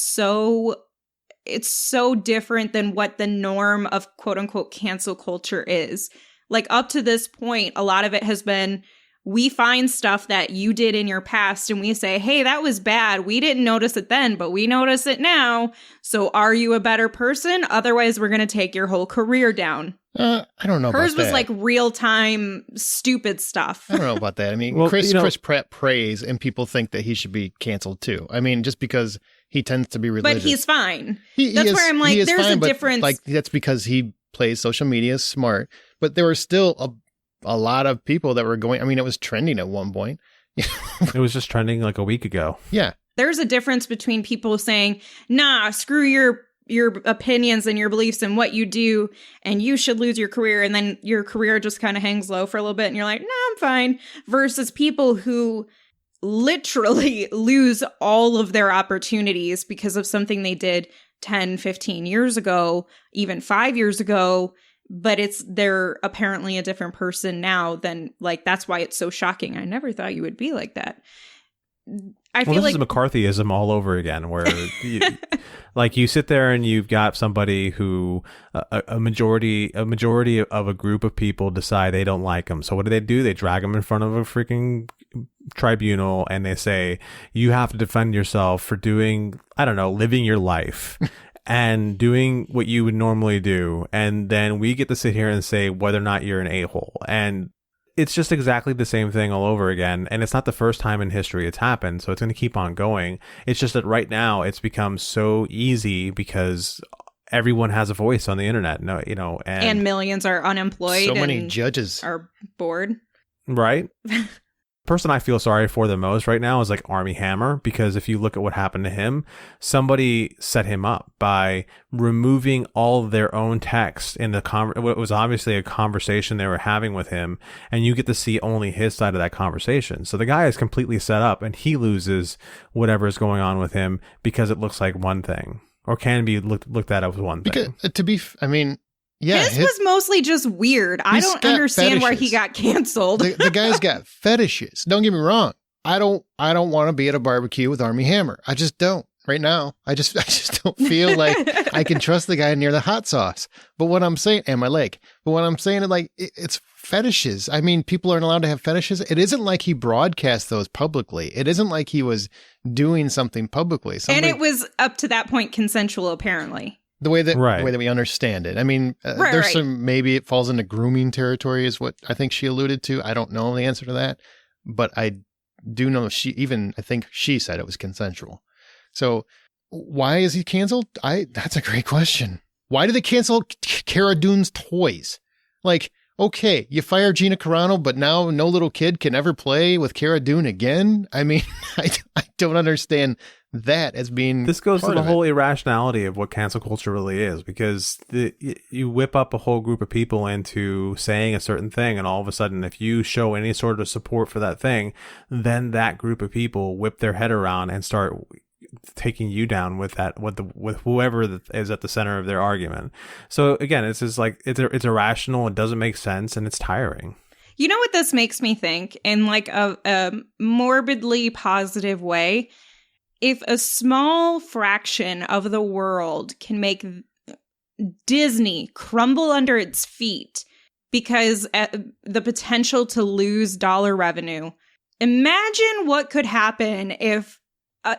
it's so different than what the norm of quote unquote cancel culture is. Like up to this point, a lot of it has been, we find stuff that you did in your past and we say, hey, that was bad. We didn't notice it then, but we notice it now. So are you a better person? Otherwise, we're going to take your whole career down. I don't know Hers about that. was like real-time stupid stuff. I don't know about that. I mean, Well, Chris Pratt prays and people think that he should be canceled too. I mean, just because he tends to be religious. But he's fine. He That's is, where I'm like, there's fine, a difference. Like that's because he plays social media smart. But there were still a lot of people that were going. I mean, it was trending at one point. It was just trending like a week ago. Yeah. There's a difference between people saying, nah, screw your opinions and your beliefs and what you do, and you should lose your career, and then your career just kind of hangs low for a little bit, and you're like, no, I'm fine, versus people who literally lose all of their opportunities because of something they did 10, 15 years ago, even 5 years ago, but they're apparently a different person now. Then like, that's why it's so shocking. I never thought you would be like that. I feel this like is McCarthyism all over again, where you sit there and you've got somebody who a majority of a group of people decide they don't like him. So what do? They drag him in front of a freaking tribunal and they say, you have to defend yourself for doing, I don't know, living your life and doing what you would normally do. And then we get to sit here and say whether or not you're an a-hole. And it's just exactly the same thing all over again. And it's not the first time in history it's happened. So it's going to keep on going. It's just that right now it's become so easy because everyone has a voice on the internet. And millions are unemployed. So many judges are bored. Right. Person I feel sorry for the most right now is like Armie Hammer, because if you look at what happened to him, somebody set him up by removing all of their own text in what was obviously a conversation they were having with him, and you get to see only his side of that conversation. So the guy is completely set up and he loses whatever is going on with him because it looks like one thing, or can be looked at as one thing. Because, yeah, his was mostly just weird. I don't understand why he got canceled. The guy's got fetishes. Don't get me wrong. I don't want to be at a barbecue with Armie Hammer. I just don't right now. I just don't feel like I can trust the guy near the hot sauce. But what I'm saying, and my leg. But what I'm saying is like it's fetishes. I mean, people aren't allowed to have fetishes. It isn't like he broadcast those publicly. It isn't like he was doing something publicly. And it was up to that point consensual, apparently. The way that we understand it. I mean, there's some, maybe it falls into grooming territory is what I think she alluded to. I don't know the answer to that, but I do know I think she said it was consensual. So why is he canceled? That's a great question. Why did they cancel Cara Dune's toys? Like, okay, you fire Gina Carano, but now no little kid can ever play with Cara Dune again? I mean, I don't understand that as being this goes to the whole irrationality of what cancel culture really is, because you whip up a whole group of people into saying a certain thing, and all of a sudden if you show any sort of support for that thing, then that group of people whip their head around and start taking you down with whoever is at the center of their argument. So again, it's just like it's irrational, it doesn't make sense, and it's tiring. You know what this makes me think in like a morbidly positive way? If a small fraction of the world can make Disney crumble under its feet because the potential to lose dollar revenue Imagine what could happen if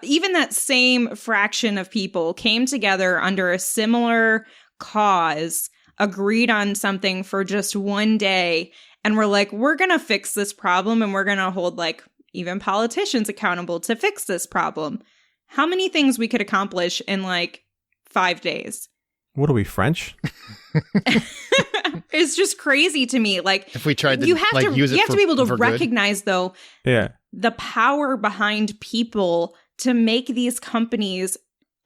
even that same fraction of people came together under a similar cause, agreed on something for just one day, and were like, we're going to fix this problem, and we're going to hold like even politicians accountable to fix this problem. How many things we could accomplish in like 5 days? What are we, French? It's just crazy to me. Like, if we tried to you have like to use it, you have for, to be able to for recognize good. though, the power behind people to make these companies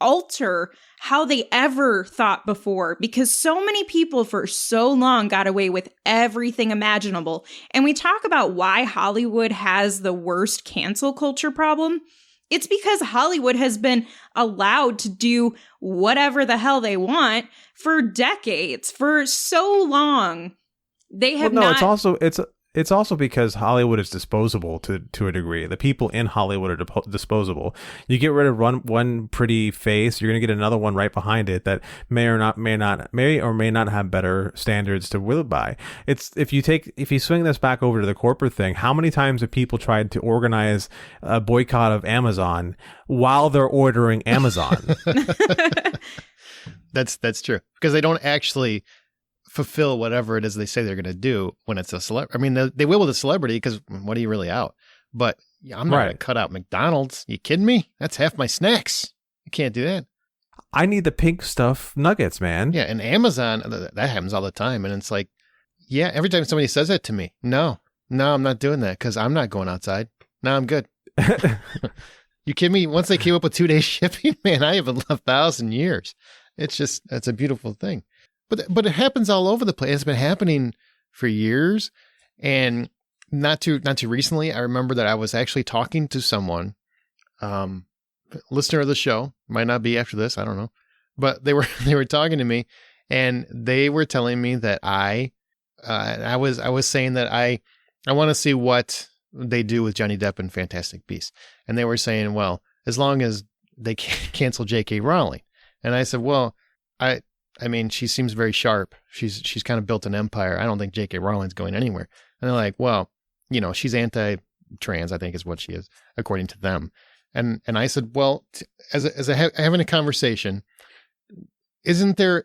alter how they ever thought before, because so many people for so long got away with everything imaginable. And we talk about why Hollywood has the worst cancel culture problem. It's because Hollywood has been allowed to do whatever the hell they want for decades, for so long. They have not. It's also because Hollywood is disposable to a degree. The people in Hollywood are disposable. You get rid of one pretty face, you're going to get another one right behind it that may or may not have better standards to live by. It's if you swing this back over to the corporate thing, how many times have people tried to organize a boycott of Amazon while they're ordering Amazon? That's true, because they don't actually fulfill whatever it is they say they're going to do when it's a celebrity. I mean, they will with a celebrity, because what are you really out? But I'm not going to cut out McDonald's. You kidding me? That's half my snacks. You can't do that. I need the pink stuff nuggets, man. Yeah, and Amazon, that happens all the time. And it's like, yeah, every time somebody says that to me, no, I'm not doing that, because I'm not going outside. No, I'm good. You kidding me? Once they came up with 2-day shipping, man, I haven't left the house in years. It's a beautiful thing. But it happens all over the place. It's been happening for years, and not too recently. I remember that I was actually talking to someone, listener of the show, might not be after this, I don't know, but they were talking to me, and they were telling me that I was saying that I want to see what they do with Johnny Depp and Fantastic Beasts, and they were saying, well, as long as they cancel J.K. Rowling, and I said, well, I mean, she seems very sharp. She's kind of built an empire. I don't think J.K. Rowling's going anywhere. And they're like, well, she's anti-trans, I think is what she is, according to them. And I said, well, as having a conversation, isn't there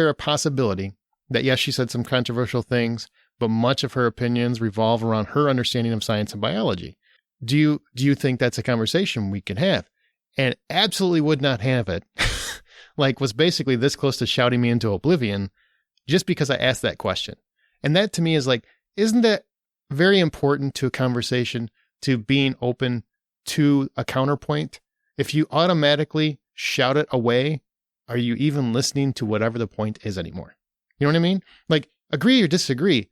a possibility that, yes, she said some controversial things, but much of her opinions revolve around her understanding of science and biology? Do you think that's a conversation we can have? And absolutely would not have it. Like, was basically this close to shouting me into oblivion just because I asked that question. And that to me is like, isn't that very important to a conversation, to being open to a counterpoint? If you automatically shout it away, are you even listening to whatever the point is anymore? You know what I mean? Like, agree or disagree,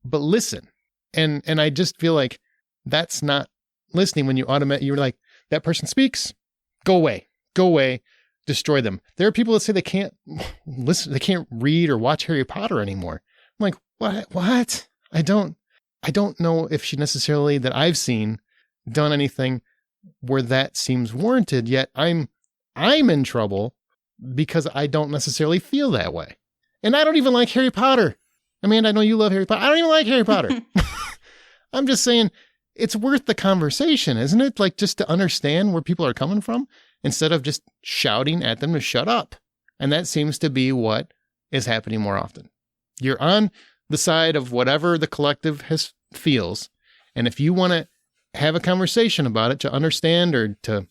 but listen. And I just feel like that's not listening when you're like, that person speaks, go away. Destroy them. There are people that say they can't listen, they can't read or watch Harry Potter anymore. I'm like, what? I don't know if she necessarily, that I've seen, done anything where that seems warranted, yet I'm in trouble because I don't necessarily feel that way. And I don't even like Harry Potter. I mean, I know you love Harry Potter. I don't even like Harry Potter. I'm just saying, it's worth the conversation, isn't it? Like, just to understand where people are coming from, instead of just shouting at them to shut up. And that seems to be what is happening more often. You're on the side of whatever the collective feels. And if you want to have a conversation about it to understand, or to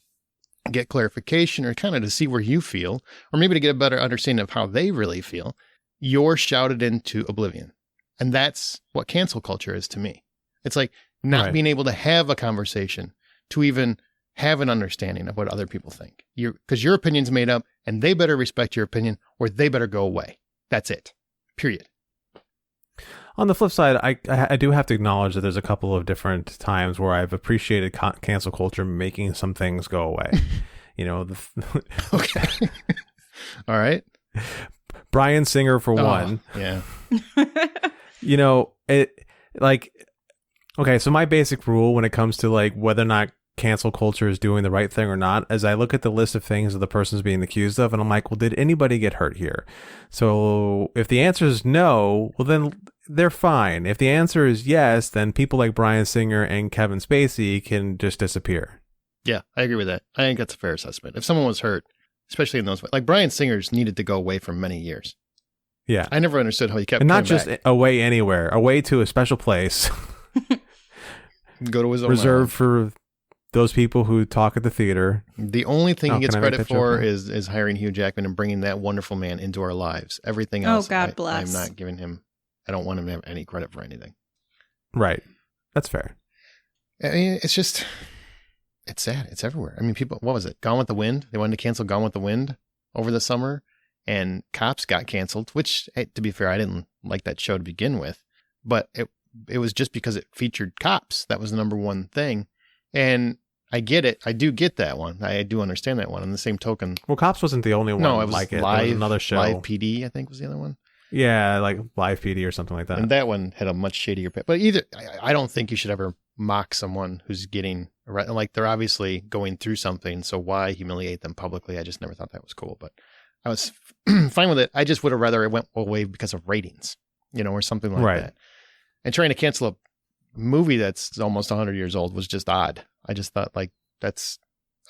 get clarification, or kind of to see where you feel, or maybe to get a better understanding of how they really feel, you're shouted into oblivion. And that's what cancel culture is to me. It's like not being able to have a conversation, to even have an understanding of what other people think. Because your opinion's made up, and they better respect your opinion, or they better go away. That's it. Period. On the flip side, I do have to acknowledge that there's a couple of different times where I've appreciated cancel culture making some things go away. Okay. All right. Bryan Singer for one. Yeah. Okay, so my basic rule when it comes to like whether or not cancel culture is doing the right thing or not, as I look at the list of things that the person's being accused of, and I'm like, well, did anybody get hurt here? So if the answer is no, well, then they're fine. If the answer is yes, then people like Bryan Singer and Kevin Spacey can just disappear. Yeah, I agree with that. I think that's a fair assessment. If someone was hurt, especially in those, like Bryan Singer's needed to go away for many years. Yeah. I never understood how he kept and not coming just back. away anywhere, away to a special place. Go to his own reserved for those people who talk at the theater. The only thing he gets can I make credit that for joke? is hiring Hugh Jackman and bringing that wonderful man into our lives. Everything else, God bless. I'm not giving him. I don't want him to have any credit for anything. Right. That's fair. I mean, it's just, it's sad. It's everywhere. I mean, people, what was it? Gone with the Wind? They wanted to cancel Gone with the Wind over the summer, and Cops got canceled, which, hey, to be fair, I didn't like that show to begin with, but it was just because it featured cops. That was the number one thing. And I get it. I do get that one. I do understand that one. On the same token. Well, Cops wasn't the only one No, it was like it. Live, There was another show. Live PD, I think was the other one. Yeah, like Live PD or something like that. And that one had a much shadier pit. But either, I don't think you should ever mock someone who's getting, like they're obviously going through something. So why humiliate them publicly? I just never thought that was cool. But I was fine with it. I just would have rather it went away because of ratings, or something like that. And trying to cancel a movie that's almost 100 years old was just odd. I just thought, like, that's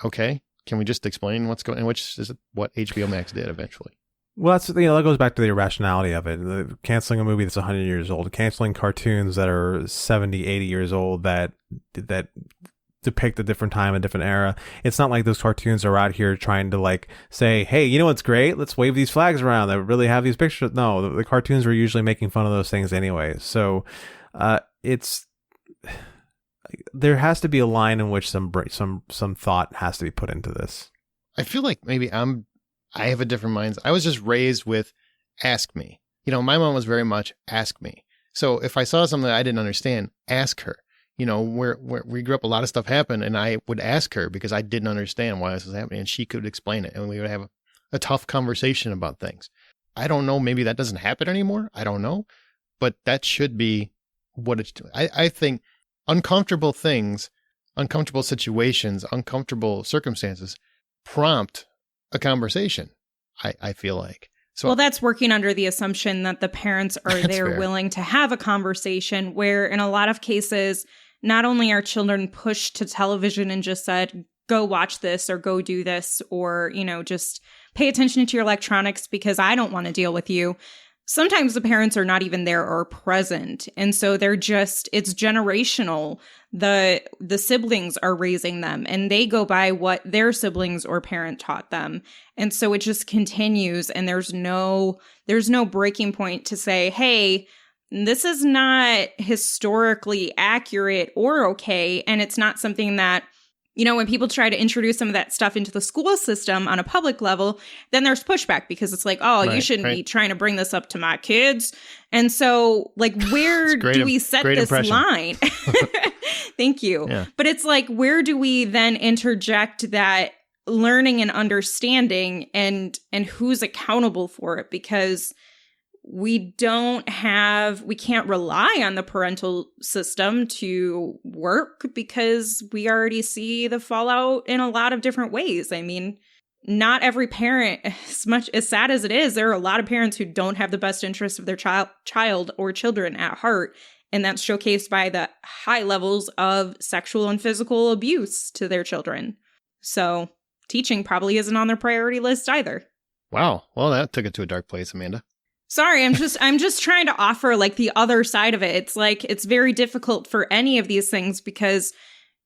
okay. Can we just explain what's going on? Which is what HBO Max did eventually. Well, that's that goes back to the irrationality of it. Canceling a movie that's 100 years old, canceling cartoons that are 70, 80 years old that depict a different time, a different era. It's not like those cartoons are out here trying to like say, hey, you know what's great? Let's wave these flags around that really have these pictures. No, the cartoons were usually making fun of those things anyway. So there has to be a line in which some thought has to be put into this. I feel like maybe I have a different mindset. I was just raised with ask me. My mom was very much ask me. So if I saw something that I didn't understand, ask her. Where we grew up, a lot of stuff happened, and I would ask her because I didn't understand why this was happening, and she could explain it, and we would have a tough conversation about things. I don't know. Maybe that doesn't happen anymore. I don't know. But that should be what it's doing. I think uncomfortable things, uncomfortable situations, uncomfortable circumstances prompt a conversation, I feel like. So, well, that's working under the assumption that the parents are there fair. willing to have a conversation where in a lot of cases, not only are children pushed to television and just said, go watch this or go do this or, just pay attention to your electronics because I don't want to deal with you. Sometimes the parents are not even there or present. And so it's generational. The siblings are raising them and they go by what their siblings or parent taught them. And so it just continues and there's no breaking point to say, hey, this is not historically accurate or okay. And it's not something that, when people try to introduce some of that stuff into the school system on a public level, then there's pushback because it's like, oh, you shouldn't be trying to bring this up to my kids. And so, like, where do we set this line? Thank you. Yeah. But it's like, where do we then interject that learning and understanding and who's accountable for it? Because we can't rely on the parental system to work because we already see the fallout in a lot of different ways. I mean, not every parent, as sad as it is, there are a lot of parents who don't have the best interest of their child or children at heart. And that's showcased by the high levels of sexual and physical abuse to their children. So teaching probably isn't on their priority list either. Wow. Well, that took it to a dark place, Amanda. Sorry, I'm just trying to offer like the other side of it. It's like it's very difficult for any of these things because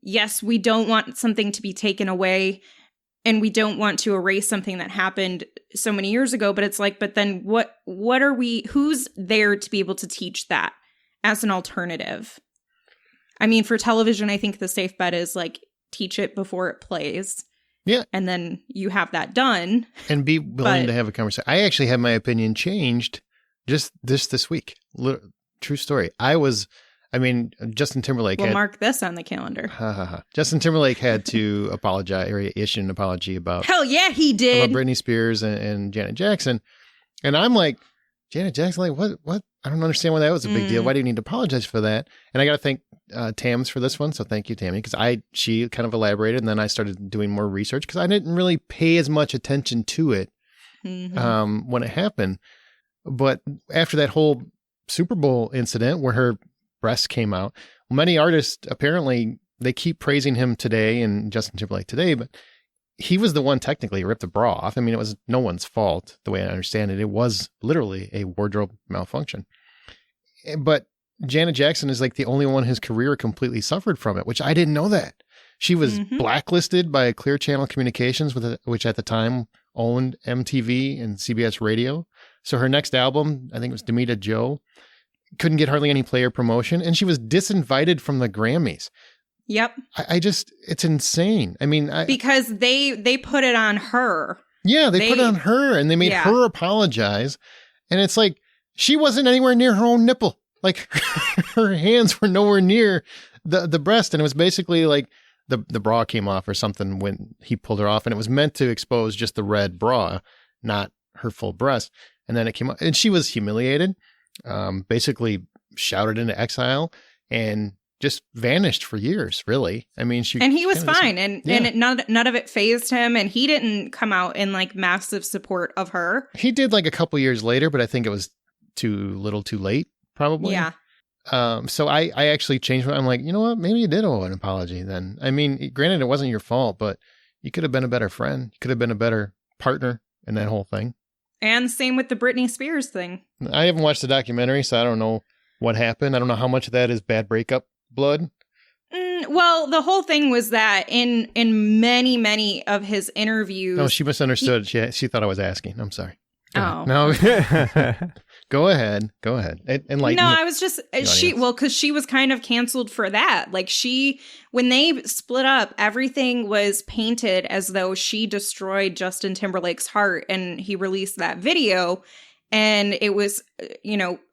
yes, we don't want something to be taken away and we don't want to erase something that happened so many years ago, but it's like, but then who's there to be able to teach that as an alternative? I mean, for television, I think the safe bet is like teach it before it plays. Yeah. And then you have that done. And be willing to have a conversation. I actually had my opinion changed just this week. True story. Justin Timberlake We'll mark this on the calendar. Justin Timberlake had to apologize or issue an apology about. Hell yeah, he did. About Britney Spears and Janet Jackson. And I'm like, Janet Jackson, like, what? I don't understand why that was a big deal. Why do you need to apologize for that? And I got to thank Tams for this one. So thank you, Tammy, because she kind of elaborated and then I started doing more research because I didn't really pay as much attention to it when it happened. But after that whole Super Bowl incident where her breasts came out. Many artists, apparently, they keep praising him today and Justin Timberlake today, but he was the one technically who ripped the bra off. I mean, it was no one's fault, the way I understand it. It was literally a wardrobe malfunction. But Janet Jackson is like the only one whose career completely suffered from it, which I didn't know that. She was blacklisted by Clear Channel Communications, which at the time owned MTV and CBS Radio. So her next album, I think it was Demita Joe, couldn't get hardly any player promotion, and she was disinvited from the Grammys. Yep. I just, it's insane. I mean, because they put it on her. Yeah, they put it on her, and they made her apologize. And it's like, she wasn't anywhere near her own nipple. Like, her hands were nowhere near the breast, and it was basically like the bra came off or something when he pulled her off, and it was meant to expose just the red bra, not her full breast. And then it came off, and she was humiliated, basically shouted into exile, and just vanished for years, really. I mean, and he was fine, and none of it fazed him, and he didn't come out in like massive support of her. He did like a couple years later, but I think it was too little too late, probably. Yeah. So I actually changed my, I'm like, you know what? Maybe you did owe an apology then. I mean, granted, it wasn't your fault, but you could have been a better friend. You could have been a better partner in that whole thing. And same with the Britney Spears thing. I haven't watched the documentary, so I don't know what happened. I don't know how much of that is bad breakup blood. Well, the whole thing was that in many of his interviews. No, she misunderstood. She thought I was asking. I'm sorry. Oh. No. Go ahead. Enlighten. No, I was just because she was kind of canceled for that. Like when they split up, everything was painted as though she destroyed Justin Timberlake's heart, and he released that video, and it was,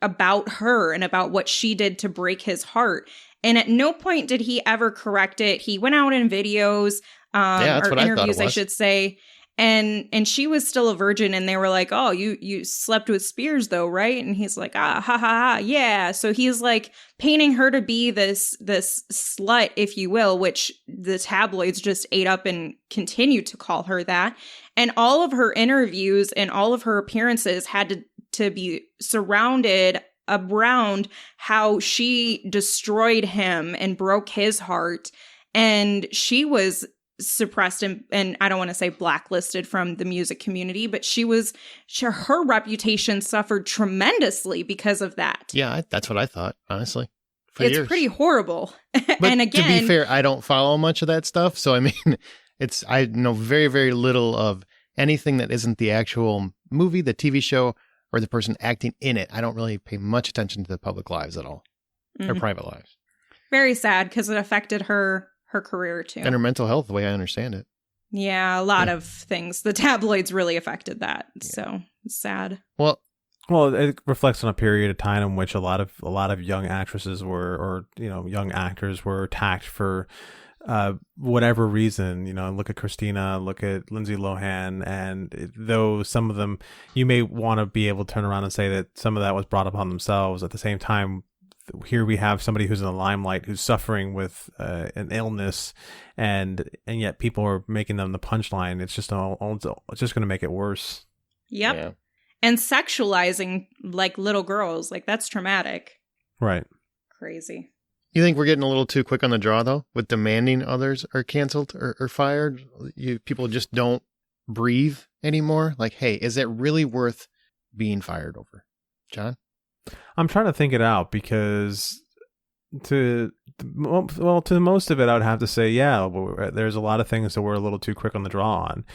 about her and about what she did to break his heart. And at no point did he ever correct it. He went out in videos, or interviews, I should say. And she was still a virgin, and they were like, "Oh, you slept with Spears though, right?" And he's like, "Ah, ha ha ha, yeah." So he's like painting her to be this slut, if you will, which the tabloids just ate up and continue to call her that. And all of her interviews and all of her appearances had to be surrounded around how she destroyed him and broke his heart, and she was suppressed and I don't want to say blacklisted from the music community, but her reputation suffered tremendously because of that. Yeah, that's what I thought, honestly. It's years. Pretty horrible. But and again, to be fair, I don't follow much of that stuff, so I mean, I know very, very little of anything that isn't the actual movie, the TV show, or the person acting in it. I don't really pay much attention to the public lives at all, or private lives. Very sad because it affected her career too. And her mental health, the way I understand it. Yeah, a lot of things. The tabloids really affected that. Yeah. So it's sad. Well, it reflects on a period of time in which a lot of young actresses young actors were attacked for whatever reason. Look at Christina, look at Lindsay Lohan, and though some of them, you may want to be able to turn around and say that some of that was brought upon themselves, at the same time, here we have somebody who's in the limelight who's suffering with an illness, and yet people are making them the punchline. It's just it's just going to make it worse. Yep. Yeah. And sexualizing like little girls, like that's traumatic. Right. Crazy. You think we're getting a little too quick on the draw though, with demanding others are canceled or fired? People just don't breathe anymore. Like, hey, is it really worth being fired over? John? I'm trying to think it out, because to most of it, I would have to say, yeah, there's a lot of things that we're a little too quick on the draw on.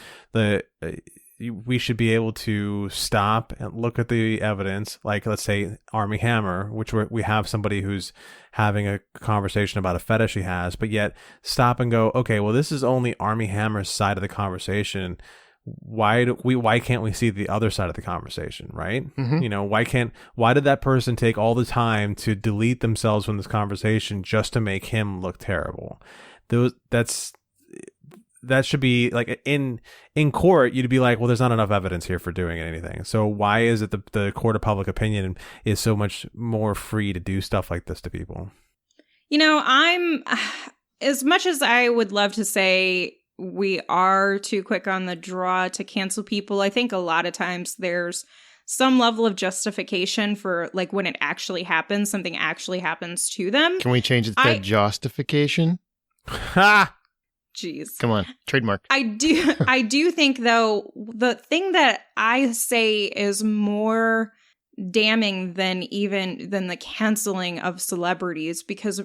We should be able to stop and look at the evidence, like let's say Armie Hammer, which we have somebody who's having a conversation about a fetish he has, but yet stop and go, okay, well, this is only Armie Hammer's side of the conversation. Why can't we see the other side of the conversation, right? Mm-hmm. Why did that person take all the time to delete themselves from this conversation just to make him look terrible? That should be like in court, you'd be like, well, there's not enough evidence here for doing anything. So why is it the court of public opinion is so much more free to do stuff like this to people? I'm, as much as I would love to say we are too quick on the draw to cancel people, I think a lot of times there's some level of justification for like when it actually happens, something actually happens to them. Can we change it to justification? Ha! Jeez. Come on, trademark. I do think though, the thing that I say is more damning than the canceling of celebrities, because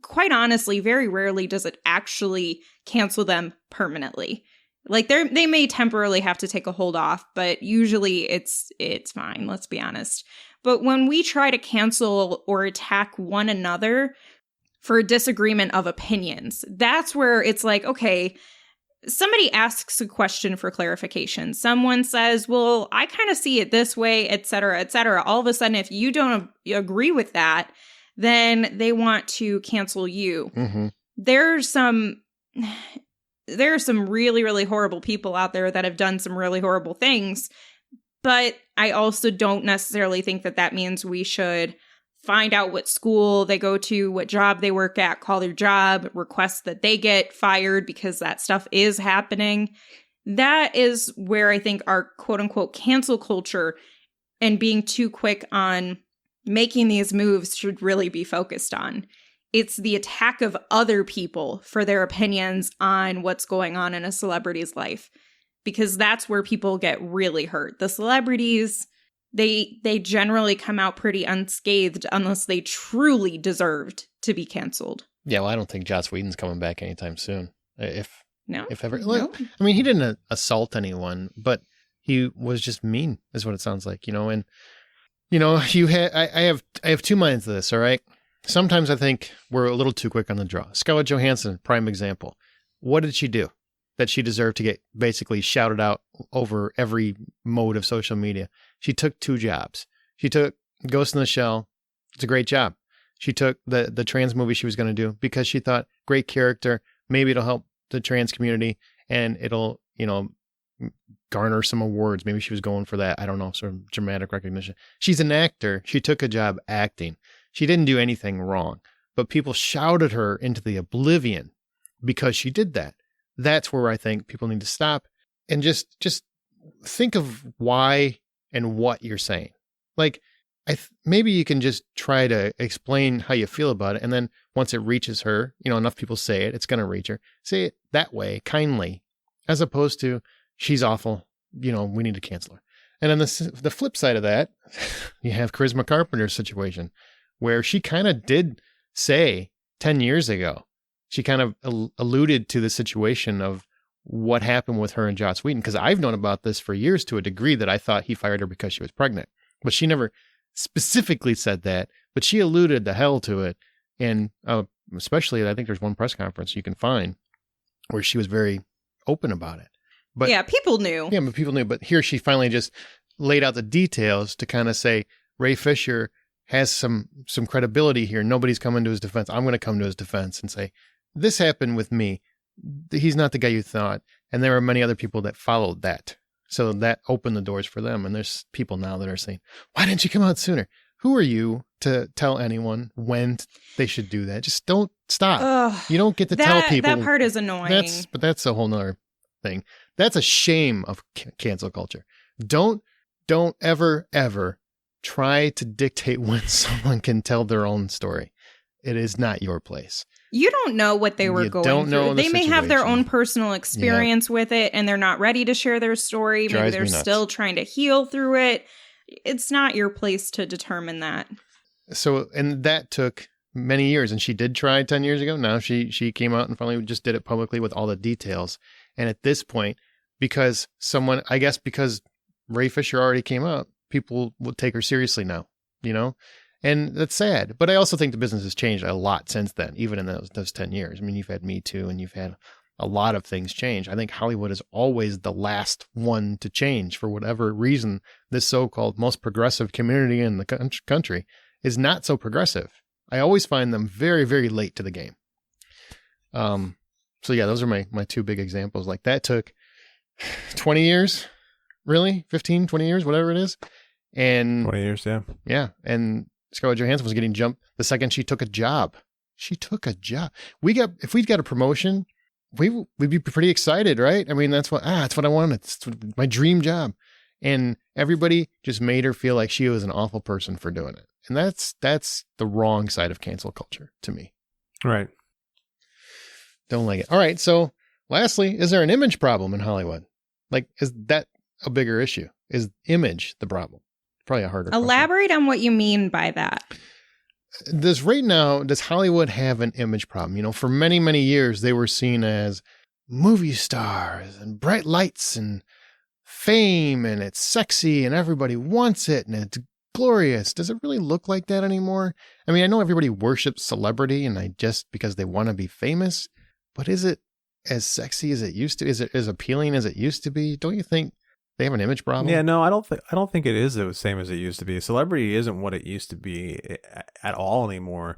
quite honestly, very rarely does it actually cancel them permanently. Like they may temporarily have to take a hold off, but usually it's fine, let's be honest. But when we try to cancel or attack one another for a disagreement of opinions, that's where it's like, okay, somebody asks a question for clarification. Someone says, well, I kind of see it this way, et cetera, et cetera. All of a sudden, if you don't agree with that, then they want to cancel you. Mm-hmm. There are some really, really horrible people out there that have done some really horrible things. But I also don't necessarily think that means we should find out what school they go to, what job they work at, call their job, request that they get fired because that stuff is happening. That is where I think our quote unquote cancel culture and being too quick on making these moves should really be focused on. It's the attack of other people for their opinions on what's going on in a celebrity's life, because that's where people get really hurt. The celebrities, they generally come out pretty unscathed unless they truly deserved to be canceled. Yeah, well, I don't think Joss Whedon's coming back anytime soon. If ever. No. I mean, he didn't assault anyone, but he was just mean, is what it sounds like, And, I have two minds to this, all right? Sometimes I think we're a little too quick on the draw. Scarlett Johansson, prime example. What did she do that she deserved to get basically shouted out over every mode of social media? She took 2 jobs. She took Ghost in the Shell. It's a great job. She took the trans movie she was going to do because she thought, great character, maybe it'll help the trans community and it'll, garner some awards. Maybe she was going for that. I don't know, sort of dramatic recognition. She's an actor. She took a job acting. She didn't do anything wrong, but people shouted her into the oblivion because she did that. That's where I think people need to stop and just think of why and what you're saying. Like, maybe you can just try to explain how you feel about it. And then once it reaches her, enough people say it, it's going to reach her. Say it that way, kindly, as opposed to, she's awful, we need to cancel her. And on the flip side of that, you have Charisma Carpenter's situation, where she kind of did say 10 years ago, she kind of alluded to the situation of what happened with her and Joss Whedon, because I've known about this for years to a degree that I thought he fired her because she was pregnant. But she never specifically said that, but she alluded the hell to it. And especially, I think there's one press conference you can find where she was very open about it. But yeah, people knew. Yeah, but people knew. But here she finally just laid out the details to kind of say, Ray Fisher has some credibility here. Nobody's coming to his defense. I'm going to come to his defense and say, this happened with me. He's not the guy you thought. And there are many other people that followed that. So that opened the doors for them. And there's people now that are saying, why didn't you come out sooner? Who are you to tell anyone when they should do that? Just don't stop. Ugh, you don't get to tell people. That part is annoying. But that's a whole nother thing. That's a shame of cancel culture. Don't ever try to dictate when someone can tell their own story. It is not your place. You don't know what they were going through. They may have their own personal experience with it, and they're not ready to share their story. Maybe they're still trying to heal through it. It's not your place to determine that. So, and that took many years, and she did try 10 years ago. Now she came out and finally just did it publicly with all the details. And at this point, because Ray Fisher already came out, people will take her seriously now, And that's sad. But I also think the business has changed a lot since then, even in those 10 years. I mean, you've had Me Too and you've had a lot of things change. I think Hollywood is always the last one to change for whatever reason. This so-called most progressive community in the country is not so progressive. I always find them very, very late to the game. So yeah, those are my 2 big examples. Like that took 20 years, really? 15, 20 years, whatever it is. And 20 years, yeah. Yeah. And Scarlett Johansson was getting jumped the second she took a job. She took a job. If we'd got a promotion, we'd be pretty excited, right? I mean, that's what I wanted. It's my dream job. And everybody just made her feel like she was an awful person for doing it. And that's the wrong side of cancel culture to me. Right. Don't like it. All right. So lastly, is there an image problem in Hollywood? Like, is that a bigger issue? Is image the problem? Probably a harder question. Elaborate on what you mean by that. Does Hollywood have an image problem? You know, for many, many years, they were seen as movie stars and bright lights and fame, and it's sexy and everybody wants it and it's glorious. Does it really look like that anymore? I mean, I know everybody worships celebrity and just because they want to be famous, but is it as sexy as it used to? Is it as appealing as it used to be? Don't you think they have an image problem? Yeah, no, I don't think it is the same as it used to be. Celebrity isn't what it used to be at all anymore,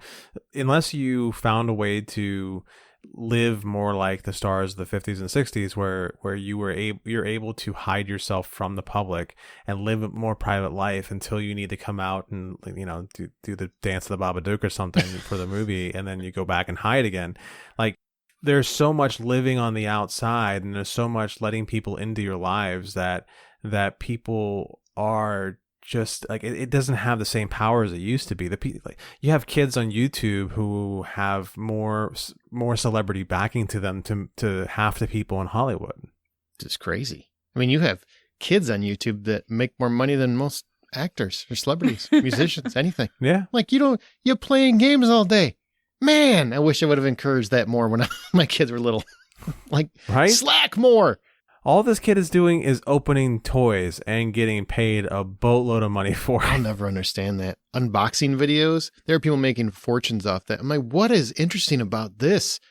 unless you found a way to live more like the stars of the 50s and 60s, where you're able to hide yourself from the public and live a more private life until you need to come out and, you know, do the dance of the Babadook or something for the movie, and then you go back and hide again. Like, there's so much living on the outside, and there's so much letting people into your lives that people are just like, it doesn't have the same power as it used to be. Like, you have kids on YouTube who have more celebrity backing to them to half the people in Hollywood. It's crazy. I mean, you have kids on YouTube that make more money than most actors or celebrities, musicians, anything. Yeah. Like, you're playing games all day. Man, I wish I would have encouraged that more when my kids were little. Like, right? Slack more. All this kid is doing is opening toys and getting paid a boatload of money for it. I'll never understand that. Unboxing videos, there are people making fortunes off that. I'm like, what is interesting about this?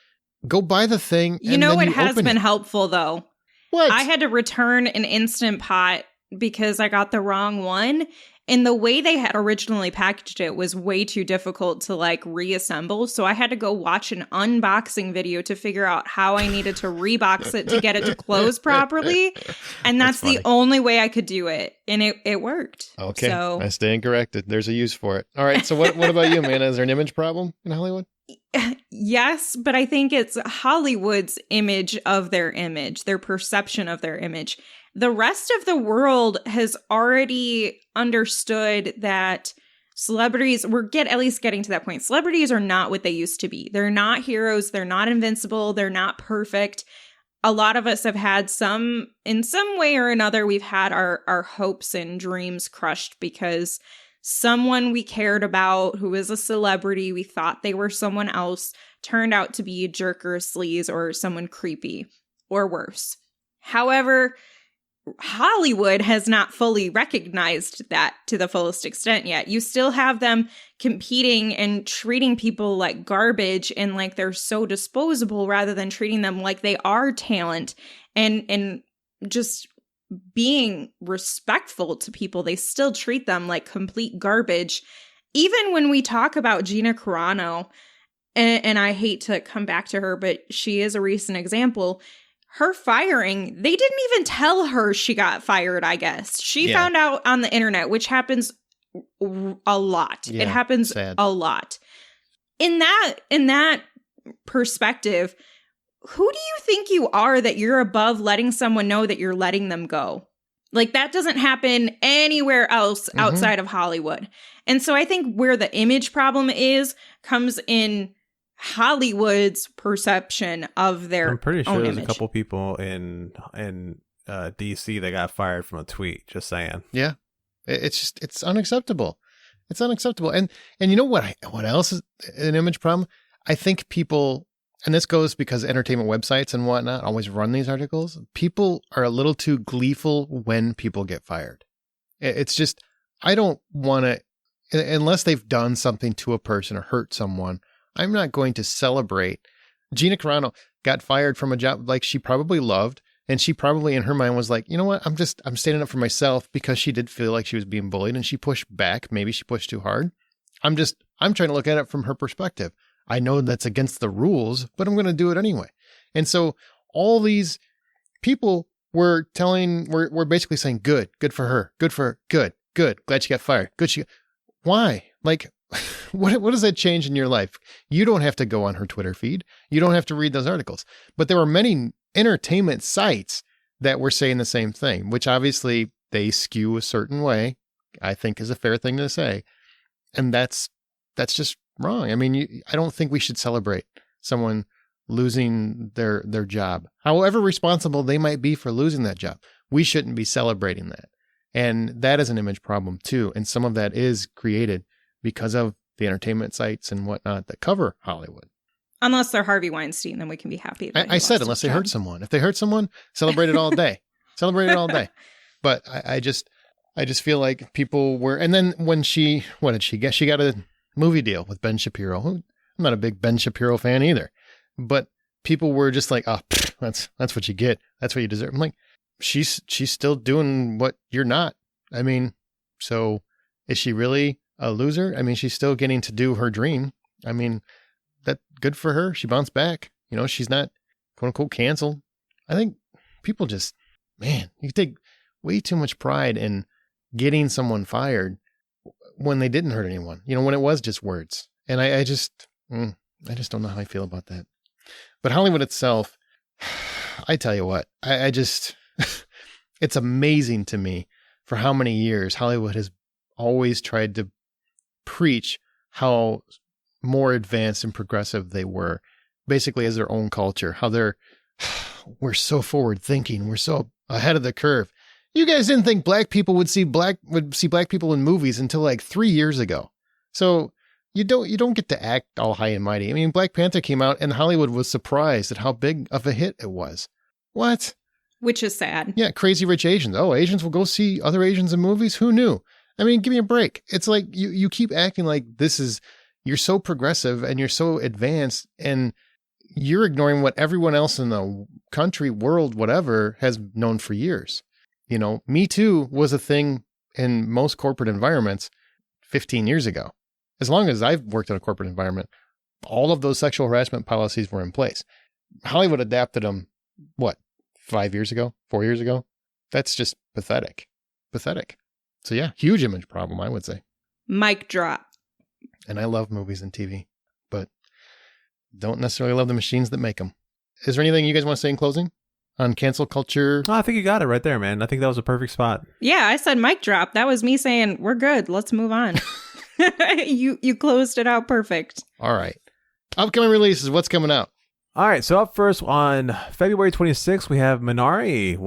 Go buy the thing. You know, it has been helpful, though. What? I had to return an Instant Pot because I got the wrong one. And the way they had originally packaged it was way too difficult to like reassemble. So I had to go watch an unboxing video to figure out how I needed to rebox it to get it to close properly. And that's the only way I could do it. And it worked. Okay. So I stand corrected. There's a use for it. All right. So what about you, man? Is there an image problem in Hollywood? Yes, but I think it's Hollywood's image of their image, their perception of their image. The rest of the world has already understood that celebrities, at least getting to that point. Celebrities are not what they used to be. They're not heroes. They're not invincible. They're not perfect. A lot of us have had in some way or another, we've had our hopes and dreams crushed because someone we cared about who was a celebrity, we thought they were someone else, turned out to be a jerk or a sleaze or someone creepy or worse. However, Hollywood has not fully recognized that to the fullest extent yet. You still have them competing and treating people like garbage and like they're so disposable rather than treating them like they are talent and just being respectful to people. They still treat them like complete garbage. Even when we talk about Gina Carano, and I hate to come back to her, but she is a recent example. Her firing, they didn't even tell her she got fired, I guess. She found out on the internet, which happens a lot. Yeah, it happens a lot. In that perspective, who do you think you are that you're above letting someone know that you're letting them go? Like, that doesn't happen anywhere else outside of Hollywood. And so I think where the image problem comes in Hollywood's perception of their I'm pretty sure own there's image. a couple people in DC that got fired from a tweet. Just saying. Yeah, it's unacceptable. It's unacceptable. And you know what else is an image problem? I think people, and this goes because entertainment websites and whatnot always run these articles. People are a little too gleeful when people get fired. It's just, I don't want to, unless they've done something to a person or hurt someone, I'm not going to celebrate. Gina Carano got fired from a job like she probably loved. And she probably in her mind was like, you know what? I'm standing up for myself because she did feel like she was being bullied and she pushed back. Maybe she pushed too hard. I'm trying to look at it from her perspective. I know that's against the rules, but I'm going to do it anyway. And so all these people were basically saying, good for her, good, glad she got fired, why? Like, what does that change in your life? You don't have to go on her Twitter feed. You don't have to read those articles. But there were many entertainment sites that were saying the same thing, which obviously they skew a certain way, I think is a fair thing to say. And that's just wrong. I mean, I don't think we should celebrate someone losing their job. However responsible they might be for losing that job, we shouldn't be celebrating that. And that is an image problem too. And some of that is created because of the entertainment sites and whatnot that cover Hollywood. Unless they're Harvey Weinstein, then we can be happy. I said, unless they hurt someone. If they hurt someone, celebrate it all day. Celebrate it all day. But I just feel like people were, and then when what did she get? She got a movie deal with Ben Shapiro. I'm not a big Ben Shapiro fan either, but people were just like, oh, that's what you get. That's what you deserve. I'm like, she's still doing what you're not. I mean, so is she really a loser? I mean, she's still getting to do her dream. I mean, that good for her. She bounced back. You know, she's not quote unquote canceled. I think people just, man, you take way too much pride in getting someone fired when they didn't hurt anyone, you know, when it was just words. And I just don't know how I feel about that. But Hollywood itself, I tell you what, I just, it's amazing to me for how many years Hollywood has always tried to preach how more advanced and progressive they were, basically as their own culture, how we're so forward thinking. We're so ahead of the curve. You guys didn't think black people would see black people in movies until like 3 years ago. So you don't get to act all high and mighty. I mean, Black Panther came out and Hollywood was surprised at how big of a hit it was. What? Which is sad. Yeah. Crazy Rich Asians. Oh, Asians will go see other Asians in movies. Who knew? I mean, give me a break. It's like you keep acting like you're so progressive and you're so advanced and you're ignoring what everyone else in the country, world, whatever has known for years. You know, Me Too was a thing in most corporate environments 15 years ago. As long as I've worked in a corporate environment, all of those sexual harassment policies were in place. Hollywood adapted them, 5 years ago, 4 years ago? That's just pathetic. Pathetic. So yeah, huge image problem, I would say. Mic drop. And I love movies and TV, but don't necessarily love the machines that make them. Is there anything you guys want to say in closing on cancel culture? Oh, I think you got it right there, man. I think that was a perfect spot. Yeah, I said mic drop. That was me saying, we're good. Let's move on. You closed it out perfect. All right. Upcoming releases. What's coming out? All right. So up first on February 26th, we have Minari.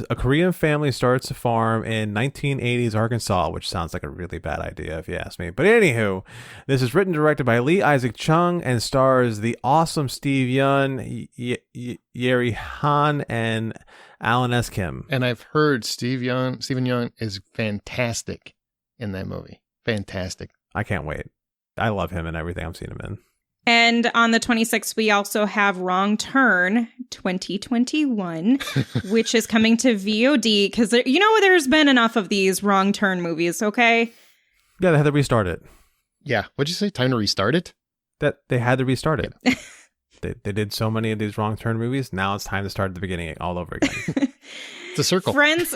A Korean family starts a farm in 1980s Arkansas, which sounds like a really bad idea if you ask me. But anywho, this is written and directed by Lee Isaac Chung and stars the awesome Steve Yeun, Yeri Han, and Alan S. Kim. And I've heard Stephen Yeun is fantastic in that movie. Fantastic. I can't wait. I love him and everything I've seen him in. And on the 26th, we also have Wrong Turn 2021, which is coming to VOD because, there's been enough of these Wrong Turn movies, okay? Yeah, they had to restart it. Yeah. What'd you say? Time to restart it? That they had to restart it. They did so many of these Wrong Turn movies. Now it's time to start at the beginning all over again. It's a circle. Friends...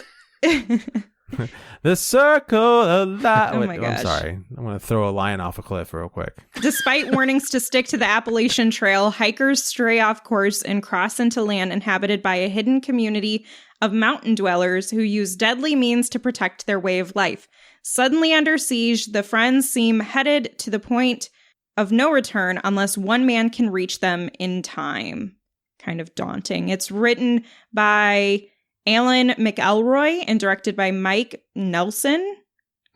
The circle of life. Oh my gosh. I'm sorry. I'm going to throw a lion off a cliff real quick. Despite warnings to stick to the Appalachian Trail, hikers stray off course and cross into land inhabited by a hidden community of mountain dwellers who use deadly means to protect their way of life. Suddenly under siege, the friends seem headed to the point of no return unless one man can reach them in time. Kind of daunting. It's written by Alan McElroy and directed by Mike Nelson.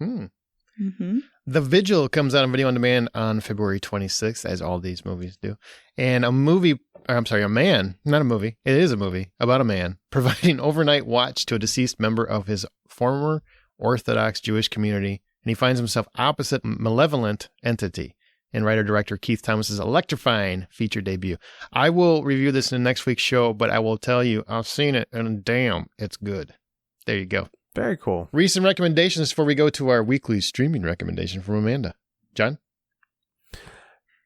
Mm-hmm. The Vigil comes out on video on demand on February 26th, as all these movies do. And a man, not a movie, it is a movie about a man providing overnight watch to a deceased member of his former Orthodox Jewish community. And he finds himself opposite a malevolent entity in writer-director Keith Thomas's electrifying feature debut. I will review this in next week's show, but I will tell you, I've seen it, and damn, it's good. There you go. Very cool. Recent recommendations before we go to our weekly streaming recommendation from Amanda. John?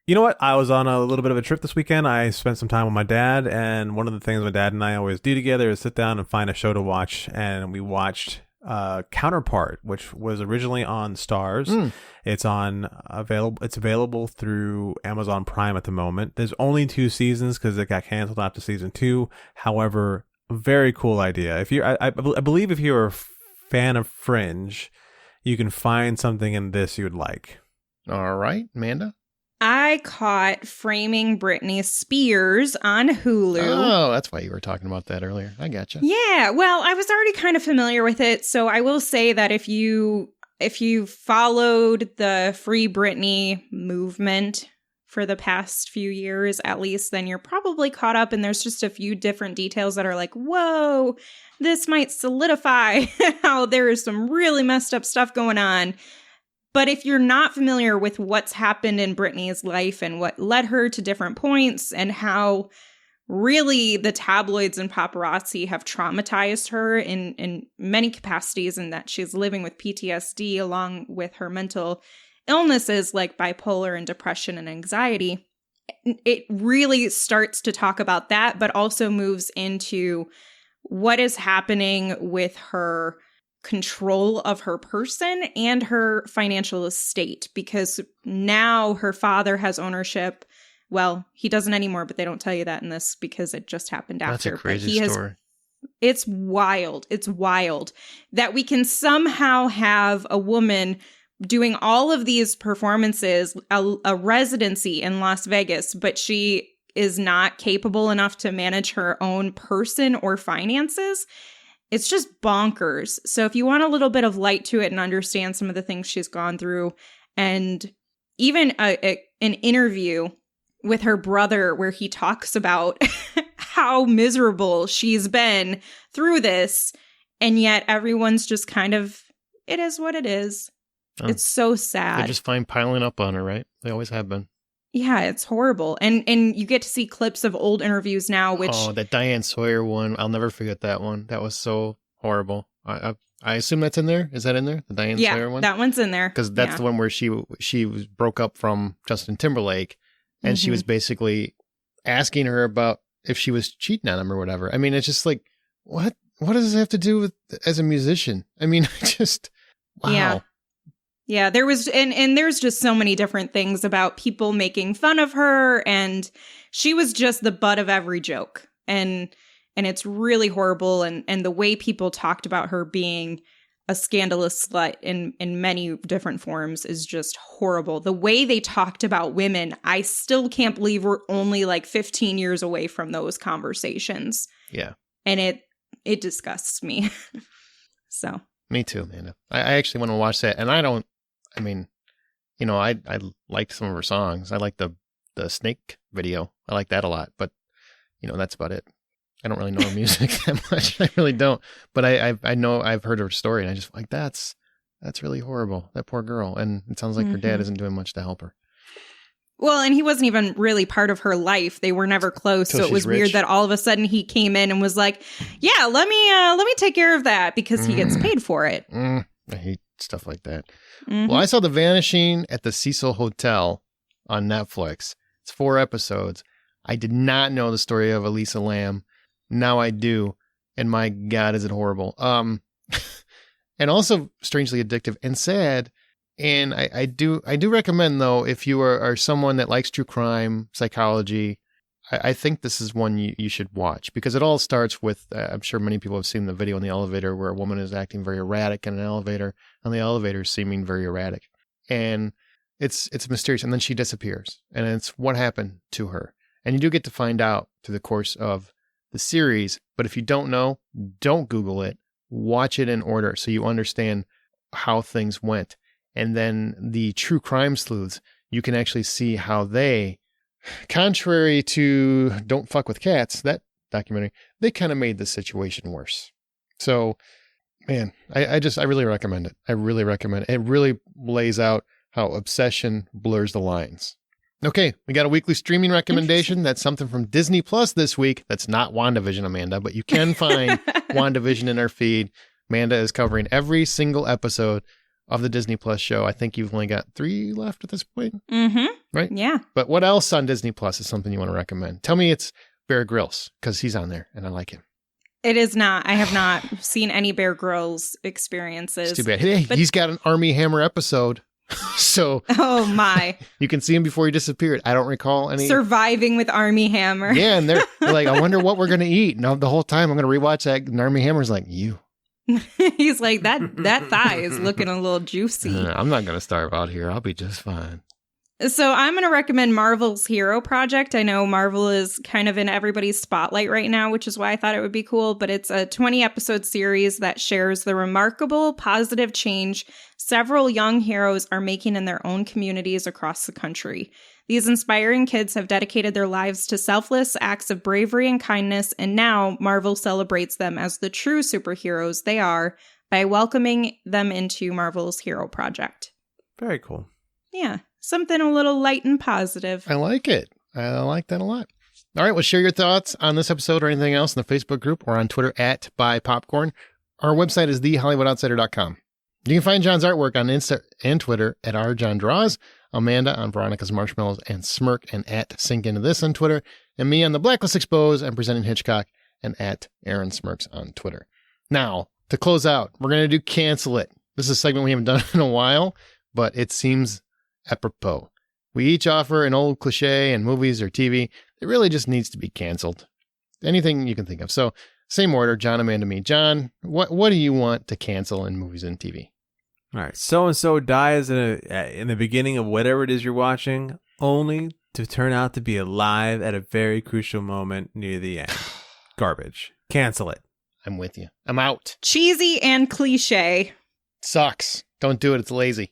You know what? I was on a little bit of a trip this weekend. I spent some time with my dad, and one of the things my dad and I always do together is sit down and find a show to watch, and we watched Counterpart, which was originally on Starz. It's available through Amazon Prime at the moment. There's only 2 seasons because it got canceled after season 2. However, very cool idea. If you, I believe if you're a fan of Fringe, you can find something in this you would like. All right, Amanda. I caught Framing Britney Spears on Hulu. Oh, that's why you were talking about that earlier. I gotcha. Yeah, well, I was already kind of familiar with it, so I will say that if you followed the Free Britney movement for the past few years, at least, then you're probably caught up, and there's just a few different details that are like, whoa, this might solidify how there is some really messed up stuff going on. But if you're not familiar with what's happened in Britney's life and what led her to different points and how really the tabloids and paparazzi have traumatized her in many capacities, and that she's living with PTSD along with her mental illnesses like bipolar and depression and anxiety, it really starts to talk about that, but also moves into what is happening with her control of her person and her financial estate, because now her father has ownership. Well, he doesn't anymore, but they don't tell you that in this because it just happened after. That's a crazy story. It's wild. It's wild that we can somehow have a woman doing all of these performances, a residency in Las Vegas, but she is not capable enough to manage her own person or finances. It's just bonkers. So if you want a little bit of light to it and understand some of the things she's gone through, and even an interview with her brother where he talks about how miserable she's been through this, and yet everyone's just kind of, it is what it is. Oh. It's so sad. They're just fine piling up on her, right? They always have been. Yeah, it's horrible. And you get to see clips of old interviews now, which... Oh, that Diane Sawyer one. I'll never forget that one. That was so horrible. I assume that's in there? Is that in there? The Diane Sawyer one? Yeah, that one's in there. Because that's the one where she was broke up from Justin Timberlake, and she was basically asking her about if she was cheating on him or whatever. I mean, it's just like, what does this have to do with as a musician? I mean, just, wow. Yeah. Yeah, there was, and there's just so many different things about people making fun of her, and she was just the butt of every joke, and it's really horrible, and the way people talked about her being a scandalous slut in many different forms is just horrible. The way they talked about women, I still can't believe we're only like 15 years away from those conversations. Yeah. And it disgusts me. So. Me too, Amanda. I actually want to watch that, and I liked some of her songs. I like the Snake video. I like that a lot, but that's about it. I don't really know her music that much. I really don't. But I know I've heard her story, and I just like that's really horrible. That poor girl, and it sounds like her dad isn't doing much to help her. Well, and he wasn't even really part of her life. They were never close, so it was weird that all of a sudden he came in and was like, "Yeah, let me take care of that," because he gets paid for it. I hate stuff like that. Well, I saw The Vanishing at the Cecil Hotel on Netflix. It's 4 episodes. I did not know the story of Elisa Lam. Now I do, and my God, is it horrible. And also strangely addictive and sad. And I do recommend, though, if you are someone that likes true crime, psychology, I think this is one you should watch, because it all starts with, I'm sure many people have seen the video in the elevator where a woman is acting very erratic in an elevator, and the elevator is seeming very erratic. And it's mysterious, and then she disappears, and it's what happened to her. And you do get to find out through the course of the series, but if you don't know, don't Google it. Watch it in order so you understand how things went. And then the true crime sleuths, you can actually see how they, contrary to Don't Fuck with Cats, that documentary, they kind of made the situation worse. So, man, I really recommend it. I really recommend it. It really lays out how obsession blurs the lines. Okay, we got a weekly streaming recommendation. That's something from Disney Plus this week. That's not WandaVision, Amanda, but you can find WandaVision in our feed. Amanda is covering every single episode of the Disney Plus show. I think you've only got 3 left at this point. Right? Yeah. But what else on Disney Plus is something you want to recommend? Tell me it's Bear Grylls, because he's on there and I like him. It is not. I have not seen any Bear Grylls experiences. It's too bad. Hey, he's got an Army Hammer episode. So, oh my, you can see him before he disappeared. I don't recall any Surviving with Army Hammer. Yeah, and they're like, I wonder what we're gonna eat. No, the whole time I'm gonna rewatch that, and Army Hammer's like, you He's like, that thigh is looking a little juicy. I'm not going to starve out here. I'll be just fine. So I'm going to recommend Marvel's Hero Project. I know Marvel is kind of in everybody's spotlight right now, which is why I thought it would be cool. But it's a 20-episode series that shares the remarkable positive change several young heroes are making in their own communities across the country. These inspiring kids have dedicated their lives to selfless acts of bravery and kindness, and now Marvel celebrates them as the true superheroes they are by welcoming them into Marvel's Hero Project. Very cool. Yeah. Something a little light and positive. I like it. I like that a lot. All right, well, share your thoughts on this episode or anything else in the Facebook group or on Twitter at @BuyPopcorn. Our website is thehollywoodoutsiders.com. You can find John's artwork on Insta and Twitter at rjohndraws, Amanda on Veronica's Marshmallows and Smirk and at Sink Into This on Twitter, and me on the Blacklist Exposed and Presenting Hitchcock and at Aaron Smirks on Twitter. Now, to close out, we're going to do Cancel It. This is a segment we haven't done in a while, but it seems apropos. We each offer an old cliche in movies or TV that really just needs to be canceled. Anything you can think of. So, same order, John, Amanda, me. John, what do you want to cancel in movies and TV? All right. So-and-so dies in the beginning of whatever it is you're watching, only to turn out to be alive at a very crucial moment near the end. Garbage. Cancel it. I'm with you. I'm out. Cheesy and cliche. Sucks. Don't do it. It's lazy.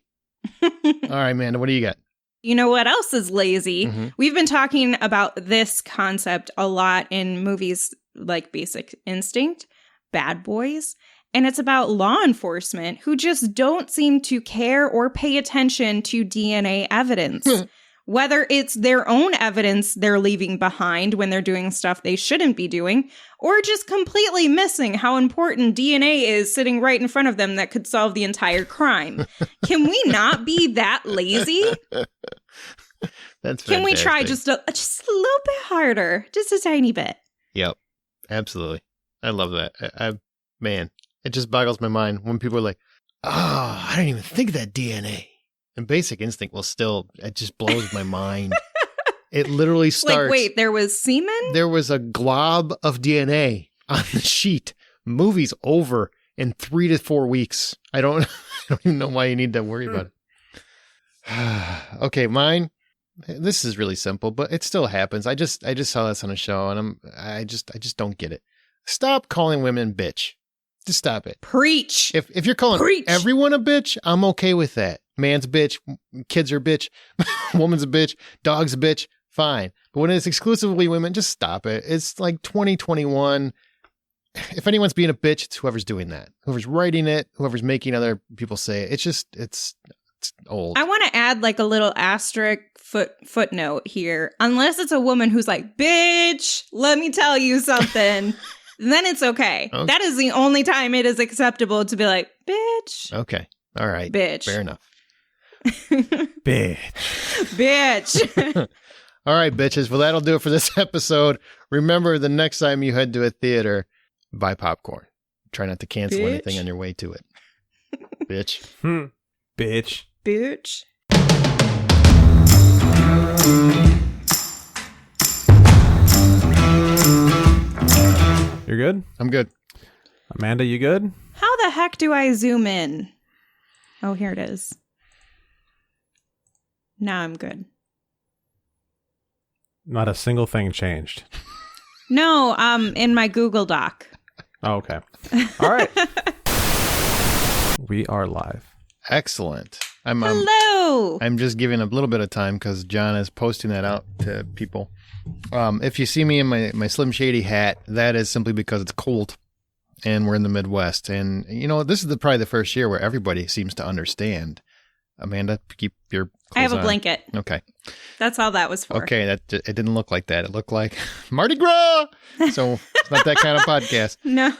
All right, Amanda, what do you got? You know what else is lazy? Mm-hmm. We've been talking about this concept a lot in movies like Basic Instinct, Bad Boys, and it's about law enforcement who just don't seem to care or pay attention to DNA evidence. Whether it's their own evidence they're leaving behind when they're doing stuff they shouldn't be doing, or just completely missing how important DNA is sitting right in front of them that could solve the entire crime. Can we not be that lazy? That's Can we fantastic. try just a little bit harder? Just a tiny bit. Yep, absolutely. I love that. Man, it just boggles my mind when people are like, oh, I didn't even think of that DNA. And Basic Instinct will still, it just blows my mind. It literally starts. Like, wait, there was semen? There was a glob of DNA on the sheet. Movie's over in 3 to 4 weeks. I don't even know why you need to worry about it. Okay, mine. This is really simple, but it still happens. I just saw this on a show, and I just don't get it. Stop calling women bitch. Just stop it. Preach. If you're calling everyone a bitch, I'm okay with that. Man's a bitch, kids are a bitch, woman's a bitch, dog's a bitch, fine. But when it's exclusively women, just stop it. It's like 2021. If anyone's being a bitch, it's whoever's doing that. Whoever's writing it, whoever's making other people say it. It's old. I want to add like a little asterisk footnote here. Unless it's a woman who's like, bitch, let me tell you something. Then it's okay. That is the only time it is acceptable to be like, bitch. Okay. All right. Bitch. Fair enough. Bitch. Bitch. All right, bitches. Well, that'll do it for this episode. Remember, the next time you head to a theater, buy popcorn. Try not to cancel anything on your way to it. Bitch. Bitch. Bitch. You're good? I'm good. Amanda, you good? How the heck do I zoom in? Oh, here it is. Now I'm good. Not a single thing changed. No, in my Google Doc. Oh, okay. All right. We are live. Excellent. Hello. I'm just giving a little bit of time because John is posting that out to people. If you see me in my Slim Shady hat, that is simply because it's cold and we're in the Midwest. And, you know, this is probably the first year where everybody seems to understand. Amanda, keep your clothes I have a on. blanket. Okay. That's all that was for. Okay, it didn't look like that. It looked like Mardi Gras. So it's not that kind of podcast. No.